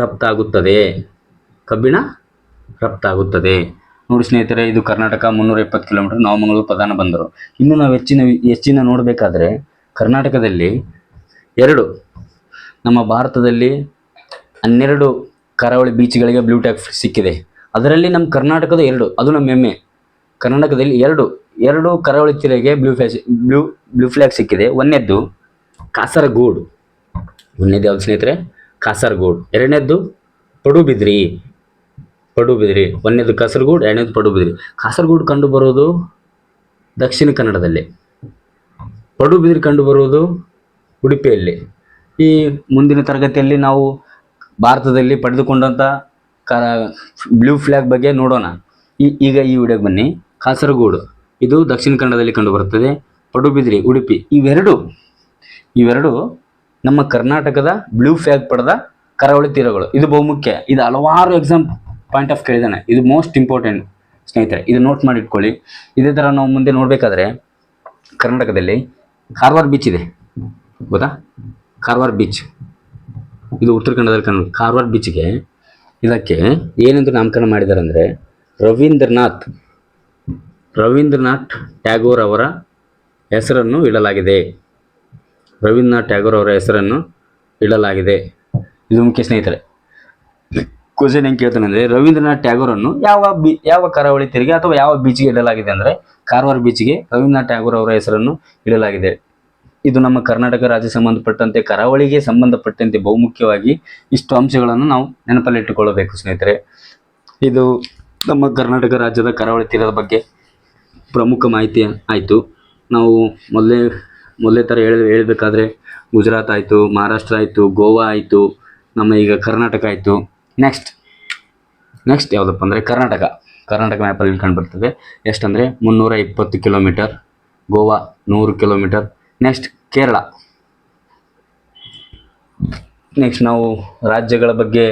ರಫ್ತಾಗುತ್ತದೆ. ನೋಡಿ ಸ್ನೇಹಿತರೆ, ಇದು ಕರ್ನಾಟಕ 320 ಕಿಲೋಮೀಟರ್, ನವಮಂಗಳೂರು ಪ್ರಧಾನ ಬಂದರು. ಇನ್ನು ನಾವು ಹೆಚ್ಚಿನ ನೋಡಬೇಕಾದ್ರೆ ಕರ್ನಾಟಕದಲ್ಲಿ ನಮ್ಮ ಭಾರತದಲ್ಲಿ 12 ಕರಾವಳಿ ಬೀಚ್ಗಳಿಗೆ ಬ್ಲೂ ಟ್ಯಾಗ್ ಸಿಕ್ಕಿದೆ. ಅದರಲ್ಲಿ ನಮ್ಮ ಕರ್ನಾಟಕದ 2, ಅದು ನಮ್ಮ ಹೆಮ್ಮೆ. ಕರ್ನಾಟಕದಲ್ಲಿ ಎರಡು ಕರಾವಳಿ ತೀರೆಗೆ ಬ್ಲೂ ಫ್ಲ್ಯಾಗ್ ಸಿಕ್ಕಿದೆ. ಒಂದನೇದ್ದು ಕಾಸರಗೋಡು. ಯಾವ್ದು ಸ್ನೇಹಿತರೆ? ಕಾಸರಗೋಡು. ಎರಡನೇದ್ದು ಪಡುಬಿದ್ರಿ. ಒಂದನೇದು ಕಾಸರಗೋಡು, ಎರಡನೇದು ಪಡುಬಿದ್ರಿ. ಕಾಸರಗೋಡು ಕಂಡು ಬರೋದು ದಕ್ಷಿಣ ಕನ್ನಡದಲ್ಲಿ, ಪಡುಬಿದ್ರಿ ಕಂಡು ಬರುವುದು ಉಡುಪಿಯಲ್ಲಿ. ಈ ಮುಂದಿನ ತರಗತಿಯಲ್ಲಿ ನಾವು ಭಾರತದಲ್ಲಿ ಪಡೆದುಕೊಂಡಂಥ ಬ್ಲೂ ಫ್ಲ್ಯಾಗ್ ಬಗ್ಗೆ ನೋಡೋಣ. ಈಗ ಈ ವಿಡಿಯೋಗೆ ಬನ್ನಿ. ಕಾಸರಗೋಡು ಇದು ದಕ್ಷಿಣ ಕನ್ನಡದಲ್ಲಿ ಕಂಡುಬರುತ್ತದೆ. ಪಡುಬಿದ್ರಿ ಉಡುಪಿ. ಇವೆರಡು ನಮ್ಮ ಕರ್ನಾಟಕದ ಬ್ಲೂ ಫ್ಲ್ಯಾಗ್ ಪಡೆದ ಕರಾವಳಿ ತೀರಗಳು. ಇದು ಬಹುಮುಖ್ಯ. ಇದು ಹಲವಾರು ಎಕ್ಸಾಮ್ ಪಾಯಿಂಟ್ ಆಫ್ ಕೇಳಿದ್ದಾನೆ. ಇದು ಮೋಸ್ಟ್ ಇಂಪಾರ್ಟೆಂಟ್ ಸ್ನೇಹಿತರೆ. ಇದು ನೋಟ್ ಮಾಡಿ ಇಟ್ಕೊಳ್ಳಿ. ಇದೇ ಥರ ನಾವು ಮುಂದೆ ನೋಡಬೇಕಾದ್ರೆ ಕರ್ನಾಟಕದಲ್ಲಿ ಕಾರವಾರ ಬೀಚ್ ಇದೆ, ಗೊತ್ತಾ? ಕಾರವಾರ ಬೀಚ್ ಇದು ಉತ್ತರ ಕನ್ನಡದಲ್ಲಿ ಕಾರವಾರ ಬೀಚ್ಗೆ ಇದಕ್ಕೆ ಏನೆಂದು ನಾಮಕರಣ ಮಾಡಿದ್ದಾರೆ ಅಂದರೆ ರವೀಂದ್ರನಾಥ್ ಟ್ಯಾಗೋರ್ ಅವರ ಹೆಸರನ್ನು ಇಡಲಾಗಿದೆ. ಇದು ಮುಖ್ಯ ಸ್ನೇಹಿತರೆ. ಕ್ವಶನ್ ಹೆಂಗೆ ಕೇಳ್ತಾನೆ ಅಂದರೆ ರವೀಂದ್ರನಾಥ್ ಟ್ಯಾಗೋರನ್ನು ಯಾವ ಕರಾವಳಿ ತೀರಿಗೆ ಅಥವಾ ಯಾವ ಬೀಚ್ಗೆ ಇಡಲಾಗಿದೆ ಅಂದರೆ ಕಾರವಾರ ಬೀಚ್ಗೆ ರವೀಂದ್ರನಾಥ್ ಟ್ಯಾಗೋರ್ ಅವರ ಹೆಸರನ್ನು ಇಡಲಾಗಿದೆ. ಇದು ನಮ್ಮ ಕರ್ನಾಟಕ ರಾಜ್ಯ ಸಂಬಂಧಪಟ್ಟಂತೆ, ಕರಾವಳಿಗೆ ಸಂಬಂಧಪಟ್ಟಂತೆ ಬಹುಮುಖ್ಯವಾಗಿ ಇಷ್ಟು ಅಂಶಗಳನ್ನು ನಾವು ನೆನಪಲ್ಲಿಟ್ಟುಕೊಳ್ಳಬೇಕು ಸ್ನೇಹಿತರೆ. ಇದು ನಮ್ಮ ಕರ್ನಾಟಕ ರಾಜ್ಯದ ಕರಾವಳಿ ತೀರದ ಬಗ್ಗೆ ಪ್ರಮುಖ ಮಾಹಿತಿ ಆಯಿತು. ನಾವು ಮೊದಲೇ ಥರ ಹೇಳಬೇಕಾದ್ರೆ ಗುಜರಾತ್ ಆಯಿತು, ಮಹಾರಾಷ್ಟ್ರ ಆಯಿತು, ಗೋವಾ ಆಯಿತು, ನಮ್ಮ ಈಗ ಕರ್ನಾಟಕ ಆಯಿತು. ನೆಕ್ಸ್ಟ್ ಯಾವುದಪ್ಪ ಅಂದರೆ ಕರ್ನಾಟಕ ಮ್ಯಾಪಲ್ಲಿ ಕಂಡು ಬರ್ತದೆ. ಎಷ್ಟಂದರೆ 320 kilometre. Goa 100 kilometre. Next Kerala. Next ನಾವು ರಾಜ್ಯಗಳ ಬಗ್ಗೆ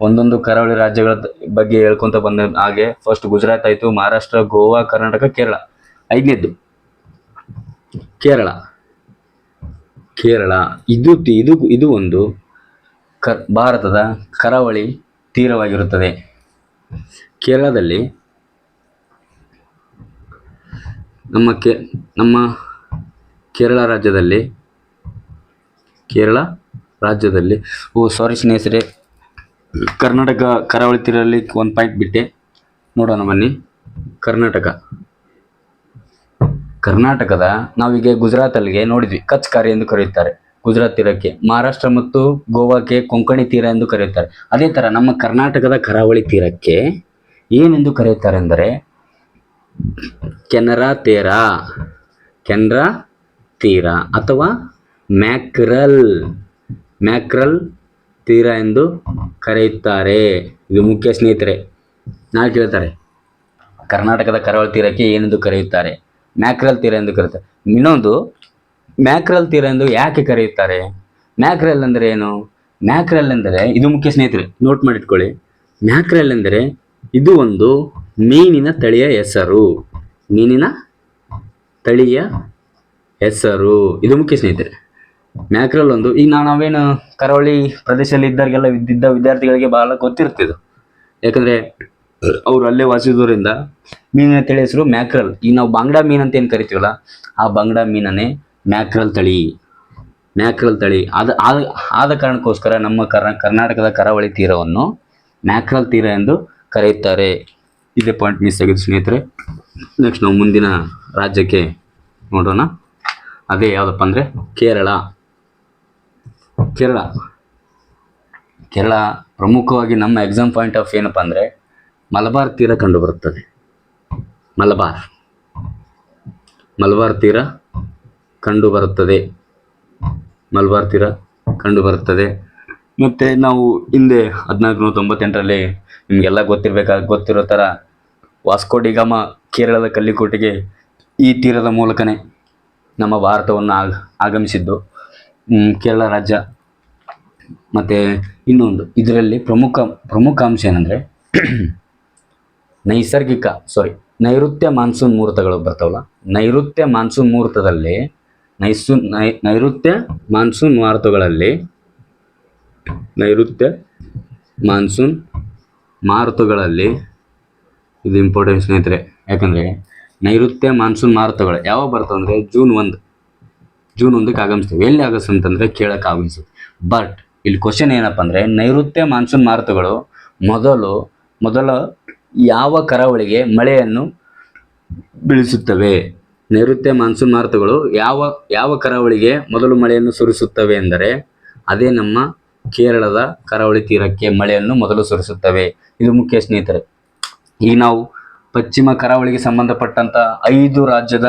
ಒಂದೊಂದು ಕರಾವಳಿ ರಾಜ್ಯಗಳ ಬಗ್ಗೆ ಹೇಳ್ಕೊತ ಬಂದ ಹಾಗೆ ಫಸ್ಟ್ ಗುಜರಾತ್ ಆಯಿತು, ಮಹಾರಾಷ್ಟ್ರ, ಗೋವಾ, ಕರ್ನಾಟಕ, ಕೇರಳ. 5ನೇದ್ದು ಕೇರಳ. ಇದು ಒಂದು ಭಾರತದ ಕರಾವಳಿ ತೀರವಾಗಿರುತ್ತದೆ. ಕೇರಳದಲ್ಲಿ ನಮ್ಮ ಕೇರಳ ರಾಜ್ಯದಲ್ಲಿ ರಾಜ್ಯದಲ್ಲಿ ಸಾರಿ ಸ್ನೇಹಿತರೆ, ಕರ್ನಾಟಕ ಕರಾವಳಿ ತೀರದಲ್ಲಿ ಒಂದು ಪಾಯಿಂಟ್ ಬಿಟ್ಟೆ. ನೋಡೋಣ ಬನ್ನಿ. ಕರ್ನಾಟಕದ ನಾವೀಗ ಗುಜರಾತಲ್ಲಿಗೆ ನೋಡಿದ್ವಿ, ಕಚ್ ಕಾರಿ ಎಂದು ಕರೆಯುತ್ತಾರೆ ಗುಜರಾತ್ ತೀರಕ್ಕೆ. ಮಹಾರಾಷ್ಟ್ರ ಮತ್ತು ಗೋವಾಕ್ಕೆ ಕೊಂಕಣಿ ತೀರ ಎಂದು ಕರೆಯುತ್ತಾರೆ. ಅದೇ ಥರ ನಮ್ಮ ಕರ್ನಾಟಕದ ಕರಾವಳಿ ತೀರಕ್ಕೆ ಏನೆಂದು ಕರೆಯುತ್ತಾರೆ ಅಂದರೆ ಕೆನರಾ ತೀರ ಅಥವಾ ಮ್ಯಾಕ್ರಲ್ ತೀರ ಎಂದು ಕರೆಯುತ್ತಾರೆ. ಇದು ಮುಖ್ಯ ಸ್ನೇಹಿತರೆ. ನಾಳೆ ಕೇಳ್ತಾರೆ ಕರ್ನಾಟಕದ ಕರಾವಳಿ ತೀರಕ್ಕೆ ಏನೆಂದು ಕರೆಯುತ್ತಾರೆ. ಮ್ಯಾಕ್ರಲ್ ತೀರ ಎಂದು ಕರೆಯುತ್ತಾರೆ. ಇನ್ನೊಂದು, ಮ್ಯಾಕ್ರಲ್ ತೀರ ಎಂದು ಯಾಕೆ ಕರೆಯುತ್ತಾರೆ? ಮ್ಯಾಕ್ರಲ್ ಅಂದರೆ ಏನು? ಮ್ಯಾಕ್ರಲ್ ಎಂದರೆ, ಇದು ಮುಖ್ಯ ಸ್ನೇಹಿತರೆ, ನೋಟ್ ಮಾಡಿಟ್ಕೊಳ್ಳಿ. ಮ್ಯಾಕ್ರಲ್ ಎಂದರೆ ಇದು ಒಂದು ಮೀನಿನ ತಳಿಯ ಹೆಸರು. ಇದು ಮುಖ್ಯ ಸ್ನೇಹಿತರೆ. ಮ್ಯಾಕ್ರಲ್ ಒಂದು, ಈಗ ನಾವೇನು ಕರಾವಳಿ ಪ್ರದೇಶದಲ್ಲಿ ಇದ್ದವರಿಗೆಲ್ಲ ವಿದ್ಯಾರ್ಥಿಗಳಿಗೆ ಬಹಳ ಗೊತ್ತಿರ್ತಿದ್ದು, ಯಾಕಂದರೆ ಅವರು ಅಲ್ಲೇ ವಾಸಿಸೋದ್ರಿಂದ ಮೀನಿನ ತಳಿ ಹೆಸರು ಮ್ಯಾಕ್ರಲ್. ಈಗ ನಾವು ಬಾಂಗ್ಡಾ ಮೀನು ಅಂತ ಏನು ಕರಿತೀವಲ್ಲ, ಆ ಬಾಂಗ್ಡಾ ಮೀನನ್ನೇ ಮ್ಯಾಕ್ರಲ್ ತಳಿ ಆದ ಕಾರಣಕ್ಕೋಸ್ಕರ ನಮ್ಮ ಕರ್ನಾಟಕದ ಕರಾವಳಿ ತೀರವನ್ನು ಮ್ಯಾಕ್ರಲ್ ತೀರ ಎಂದು ಕರೆಯುತ್ತಾರೆ. ಇದೇ ಪಾಯಿಂಟ್ ಮಿಸ್ ಆಗಿದೆ ಸ್ನೇಹಿತರೆ. ನೆಕ್ಸ್ಟ್ ನಾವು ಮುಂದಿನ ರಾಜ್ಯಕ್ಕೆ ನೋಡೋಣ. ಅದೇ ಯಾವುದಪ್ಪ ಅಂದರೆ ಕೇರಳ ಪ್ರಮುಖವಾಗಿ ನಮ್ಮ ಎಕ್ಸಾಮ್ ಪಾಯಿಂಟ್ ಆಫ್ ಏನಪ್ಪ ಅಂದರೆ ಮಲಬಾರ್ ತೀರ ಕಂಡುಬರುತ್ತದೆ. ಮಲಬಾರ್ ತೀರ ಕಂಡುಬರುತ್ತದೆ. ಮತ್ತು ನಾವು ಹಿಂದೆ 1498ರಲ್ಲಿ ನಿಮಗೆಲ್ಲ ಗೊತ್ತಿರೋ ಥರ ವಾಸ್ಕೋ ಡಿ ಗಾಮ ಕೇರಳದ ಕಲ್ಲಿಕೋಟೆಗೆ ಈ ತೀರದ ಮೂಲಕನೇ ನಮ್ಮ ಭಾರತವನ್ನು ಆಗಮಿಸಿದ್ದು ಕೇರಳ ರಾಜ್ಯ. ಮತ್ತು ಇನ್ನೊಂದು ಇದರಲ್ಲಿ ಪ್ರಮುಖ ಅಂಶ ಏನಂದರೆ ನೈಋತ್ಯ ಮಾನ್ಸೂನ್ ಮುಹೂರ್ತಗಳು ಬರ್ತಾವಲ್ಲ, ನೈಋತ್ಯ ಮಾನ್ಸೂನ್ ಮಾರುತಗಳಲ್ಲಿ ಇದು ಇಂಪಾರ್ಟೆಂಟ್ ಸ್ನೇಹಿತರೆ. ಯಾಕಂದರೆ ನೈಋತ್ಯ ಮಾನ್ಸೂನ್ ಮಾರುತಗಳು ಯಾವಾಗ ಬರ್ತಾವೆ ಅಂದರೆ ಜೂನ್ 1ಕ್ಕೆ ಆಗಮಿಸ್ತವೆ. ಎಲ್ಲಿ ಆಗಮಿಸ್ತಂತಂದರೆ ಕೇರಳಕ್ಕೆ ಆಗಮಿಸ್ತವೆ. ಬಟ್ ಇಲ್ಲಿ ಕ್ವಶನ್ ಏನಪ್ಪ ಅಂದರೆ ನೈಋತ್ಯ ಮಾನ್ಸೂನ್ ಮಾರುತಗಳು ಮೊದಲ ಯಾವ ಕರಾವಳಿಗೆ ಮಳೆಯನ್ನು ಬೀಳಿಸುತ್ತವೆ? ನೈಋತ್ಯ ಮಾನ್ಸೂನ್ ಮಾರುತಗಳು ಯಾವ ಕರಾವಳಿಗೆ ಮೊದಲು ಮಳೆಯನ್ನು ಸುರಿಸುತ್ತವೆ ಎಂದರೆ ಅದೇ ನಮ್ಮ ಕೇರಳದ ಕರಾವಳಿ ತೀರಕ್ಕೆ ಮಳೆಯನ್ನು ಮೊದಲು ಸುರಿಸುತ್ತವೆ. ಇದು ಮುಖ್ಯ ಸ್ನೇಹಿತರೆ. ಈಗ ನಾವು ಪಶ್ಚಿಮ ಕರಾವಳಿಗೆ ಸಂಬಂಧಪಟ್ಟಂಥ 5 ರಾಜ್ಯದ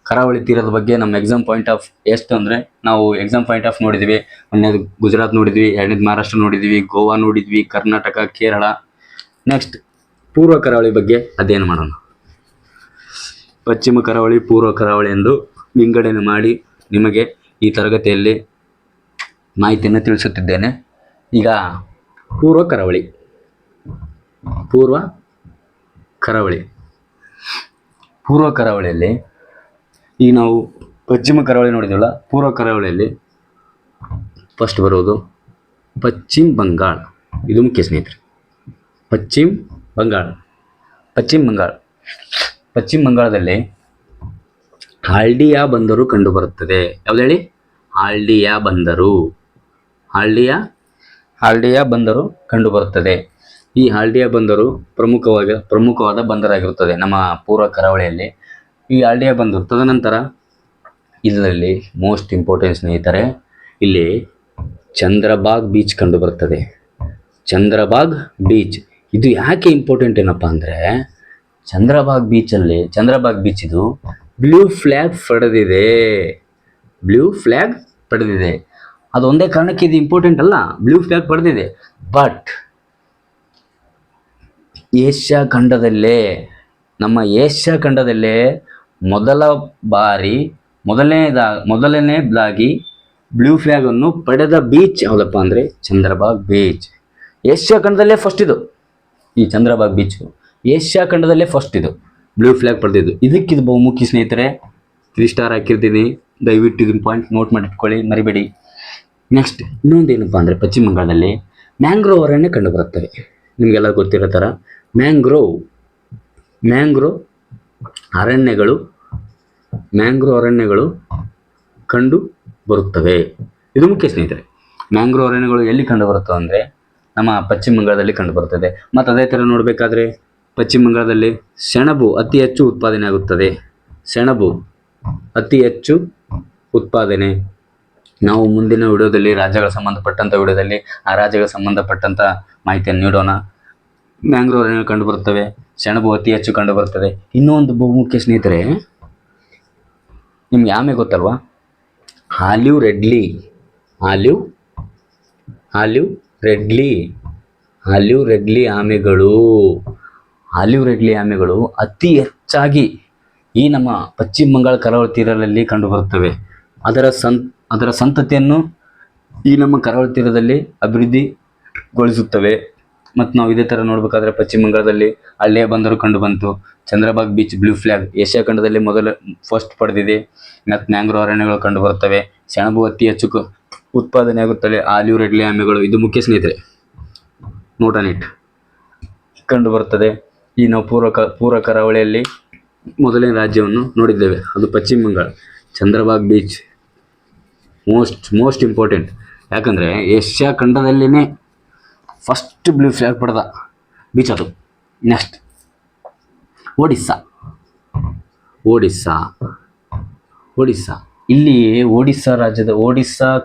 ಕರಾವಳಿ ತೀರದ ಬಗ್ಗೆ ನಮ್ಮ ಎಕ್ಸಾಮ್ ಪಾಯಿಂಟ್ ಆಫ್ ಎಷ್ಟು ಅಂದರೆ ನಾವು ಎಕ್ಸಾಮ್ ಪಾಯಿಂಟ್ ಆಫ್ ನೋಡಿದ್ವಿ. ಒಂದನೇದು ಗುಜರಾತ್ ನೋಡಿದ್ವಿ, ಎರಡನೇದು ಮಹಾರಾಷ್ಟ್ರ ನೋಡಿದ್ವಿ, ಗೋವಾ ನೋಡಿದ್ವಿ, ಕರ್ನಾಟಕ, ಕೇರಳ. ನೆಕ್ಸ್ಟ್ ಪೂರ್ವ ಕರಾವಳಿ ಬಗ್ಗೆ ಅಧ್ಯಯನ ಮಾಡೋಣ. ಪಶ್ಚಿಮ ಕರಾವಳಿ, ಪೂರ್ವ ಕರಾವಳಿ ಎಂದು ವಿಂಗಡಣೆ ಮಾಡಿ ನಿಮಗೆ ಈ ತರಗತಿಯಲ್ಲಿ ಮಾಹಿತಿಯನ್ನು ತಿಳಿಸುತ್ತಿದ್ದೇನೆ. ಈಗ ಪೂರ್ವ ಕರಾವಳಿಯಲ್ಲಿ ಈಗ ನಾವು ಪಶ್ಚಿಮ ಕರಾವಳಿ ನೋಡಿದ್ವಲ್ಲ, ಪೂರ್ವ ಕರಾವಳಿಯಲ್ಲಿ ಫಸ್ಟ್ ಬರೋದು ಪಶ್ಚಿಮ ಬಂಗಾಳ. ಇದು ಮುಖ್ಯ ಸ್ನೇಹಿತರೆ. ಪಶ್ಚಿಮ ಬಂಗಾಳದಲ್ಲಿ ಹಾಲ್ಡಿಯಾ ಬಂದರು ಕಂಡುಬರುತ್ತದೆ. ಯಾವ್ದು ಹೇಳಿ? ಹಾಲ್ಡಿಯಾ ಬಂದರು ಕಂಡುಬರುತ್ತದೆ. ಈ ಹಾಲ್ಡಿಯಾ ಬಂದರು ಪ್ರಮುಖವಾದ ಬಂದರಾಗಿರುತ್ತದೆ ನಮ್ಮ ಪೂರ್ವ ಕರಾವಳಿಯಲ್ಲಿ. ಈ ಹಾಲ್ಡಿಯಾ ಬಂದರು ತದನಂತರ ಇದರಲ್ಲಿ ಮೋಸ್ಟ್ ಇಂಪಾರ್ಟೆಂಟ್ ಸ್ನೇಹಿತರೆ, ಇಲ್ಲಿ ಚಂದ್ರಬಾಗ್ ಬೀಚ್ ಕಂಡುಬರುತ್ತದೆ. ಚಂದ್ರಬಾಗ್ ಬೀಚ್ ಇದು ಯಾಕೆ ಇಂಪಾರ್ಟೆಂಟ್ ಏನಪ್ಪ ಅಂದರೆ ಚಂದ್ರಬಾಗ್ ಬೀಚ್ ಇದು ಬ್ಲೂ ಫ್ಲ್ಯಾಗ್ ಪಡೆದಿದೆ. ಅದು ಒಂದೇ ಕಾರಣಕ್ಕೆ ಇದು ಇಂಪಾರ್ಟೆಂಟ್ ಅಲ್ಲ, ಬ್ಲೂ ಫ್ಲ್ಯಾಗ್ ಪಡೆದಿದೆ. ಬಟ್ ನಮ್ಮ ಏಷ್ಯಾ ಖಂಡದಲ್ಲೇ ಮೊದಲನೇದಾಗಿ ಬ್ಲೂ ಫ್ಲ್ಯಾಗ್ ಅನ್ನು ಪಡೆದ ಬೀಚ್ ಯಾವುದಪ್ಪ ಅಂದರೆ ಚಂದ್ರಬಾಗ್ ಬೀಚ್. ಏಷ್ಯಾ ಖಂಡದಲ್ಲೇ ಫಸ್ಟ್ ಇದು. ಈ ಚಂದ್ರಬಾಗ್ ಬೀಚು ಏಷ್ಯಾ ಖಂಡದಲ್ಲೇ ಫಸ್ಟ್ ಇದು ಬ್ಲೂ ಫ್ಲ್ಯಾಗ್ ಪಡೆದಿದ್ದು. ಇದಕ್ಕಿದು ಬಹುಮುಖ್ಯ ಸ್ನೇಹಿತರೆ. 3 ಸ್ಟಾರ್ ಹಾಕಿರ್ತೀನಿ, ದಯವಿಟ್ಟು ಇದನ್ನ ಪಾಯಿಂಟ್ ನೋಟ್ ಮಾಡಿಟ್ಕೊಳ್ಳಿ, ಮರಿಬೇಡಿ. ನೆಕ್ಸ್ಟ್ ಇನ್ನೊಂದು ಏನಪ್ಪ ಅಂದರೆ ಪಶ್ಚಿಮ ಬಂಗಾಳದಲ್ಲಿ ಮ್ಯಾಂಗ್ರೋವ್ ಅರಣ್ಯ ಕಂಡುಬರುತ್ತವೆ. ನಿಮಗೆಲ್ಲ ಗೊತ್ತಿರೋ ಥರ ಮ್ಯಾಂಗ್ರೋವ್ ಅರಣ್ಯಗಳು ಕಂಡು ಬರುತ್ತವೆ. ಇದು ಮುಖ್ಯ ಸ್ನೇಹಿತರೆ. ಮ್ಯಾಂಗ್ರೋವ್ ಅರಣ್ಯಗಳು ಎಲ್ಲಿ ಕಂಡುಬರುತ್ತವೆ ಅಂದರೆ ನಮ್ಮ ಪಶ್ಚಿಮ ಬಂಗಾಳದಲ್ಲಿ ಕಂಡುಬರುತ್ತದೆ. ಮತ್ತು ಅದೇ ಥರ ನೋಡಬೇಕಾದ್ರೆ ಪಶ್ಚಿಮ ಬಂಗಾಳದಲ್ಲಿ ಸೆಣಬು ಅತಿ ಹೆಚ್ಚು ಉತ್ಪಾದನೆ ಆಗುತ್ತದೆ. ಸೆಣಬು ಅತಿ ಹೆಚ್ಚು ಉತ್ಪಾದನೆ. ನಾವು ಮುಂದಿನ ವಿಡಿಯೋದಲ್ಲಿ ರಾಜ್ಯಗಳ ಸಂಬಂಧಪಟ್ಟಂಥ ವಿಡಿಯೋದಲ್ಲಿ ಆ ರಾಜ್ಯಗಳ ಸಂಬಂಧಪಟ್ಟಂಥ ಮಾಹಿತಿಯನ್ನು ನೀಡೋಣ. ಮ್ಯಾಂಗ್ರೋವ್ ಅರಣ್ಯಗಳು ಕಂಡುಬರುತ್ತವೆ, ಸೆಣಬು ಅತಿ ಹೆಚ್ಚು ಕಂಡುಬರುತ್ತದೆ. ಇನ್ನೂ ಒಂದು ಬಹುಮುಖ್ಯ ಸ್ನೇಹಿತರೆ, ನಿಮ್ಗೆ ಆಮೆ ಗೊತ್ತಲ್ವಾ? ಆಲಿವ್ ರೆಡ್ಲಿ ಆಮೆಗಳು ಅತಿ ಹೆಚ್ಚಾಗಿ ಈ ನಮ್ಮ ಪಶ್ಚಿಮ ಬಂಗಾಳ ಕರಾವಳಿ ತೀರದಲ್ಲಿ ಕಂಡುಬರುತ್ತವೆ. ಅದರ ಸಂತತಿಯನ್ನು ಈ ನಮ್ಮ ಕರಾವಳಿ ತೀರದಲ್ಲಿ ಅಭಿವೃದ್ಧಿಗೊಳಿಸುತ್ತವೆ. ಮತ್ತು ನಾವು ಇದೇ ಥರ ನೋಡಬೇಕಾದ್ರೆ ಪಶ್ಚಿಮ ಬಂಗಾಳದಲ್ಲಿ ಹಳ್ಳಿಯ ಬಂದರು ಕಂಡು ಬಂತು. ಚಂದ್ರಬಾಗ್ ಬೀಚ್ ಬ್ಲೂ ಫ್ಲ್ಯಾಗ್ ಏಷ್ಯಾ ಖಂಡದಲ್ಲಿ ಫಸ್ಟ್ ಪಡೆದಿದೆ. ಮತ್ತು ಮ್ಯಾಂಗ್ರೋವ್ ಅರಣ್ಯಗಳು ಕಂಡುಬರುತ್ತವೆ. ಸೆಣಬು ಅತಿ ಹೆಚ್ಚು ಉತ್ಪಾದನೆ ಆಗುತ್ತವೆ. ಆಲಿವ್ ರೆಡ್ಲಿ ಆಮೆಗಳು ಇದು ಮುಖ್ಯ ಸ್ನೇಹಿತರೆ, ನೋಟ್ ಆನ್ ಇಟ್, ಕಂಡುಬರುತ್ತದೆ. ಈ ನಾವು ಪೂರ್ವ ಕರಾವಳಿಯಲ್ಲಿ ಮೊದಲನೇ ರಾಜ್ಯವನ್ನು ನೋಡಿದ್ದೇವೆ, ಅದು ಪಶ್ಚಿಮ ಬಂಗಾಳ. ಚಂದ್ರಬಾಗ್ ಬೀಚ್ ಮೋಸ್ಟ್ ಇಂಪಾರ್ಟೆಂಟ್, ಯಾಕಂದರೆ ಏಷ್ಯಾ ಖಂಡದಲ್ಲಿನೇ ಫಸ್ಟ್ ಬ್ಲೂ ಫ್ಲ್ಯಾಗ್ ಪಡೆದ ಬೀಚ್ ಅದು. ನೆಕ್ಸ್ಟ್ ಒಡಿಸ್ಸಾ. ಇಲ್ಲಿ ಒಡಿಸ್ಸಾ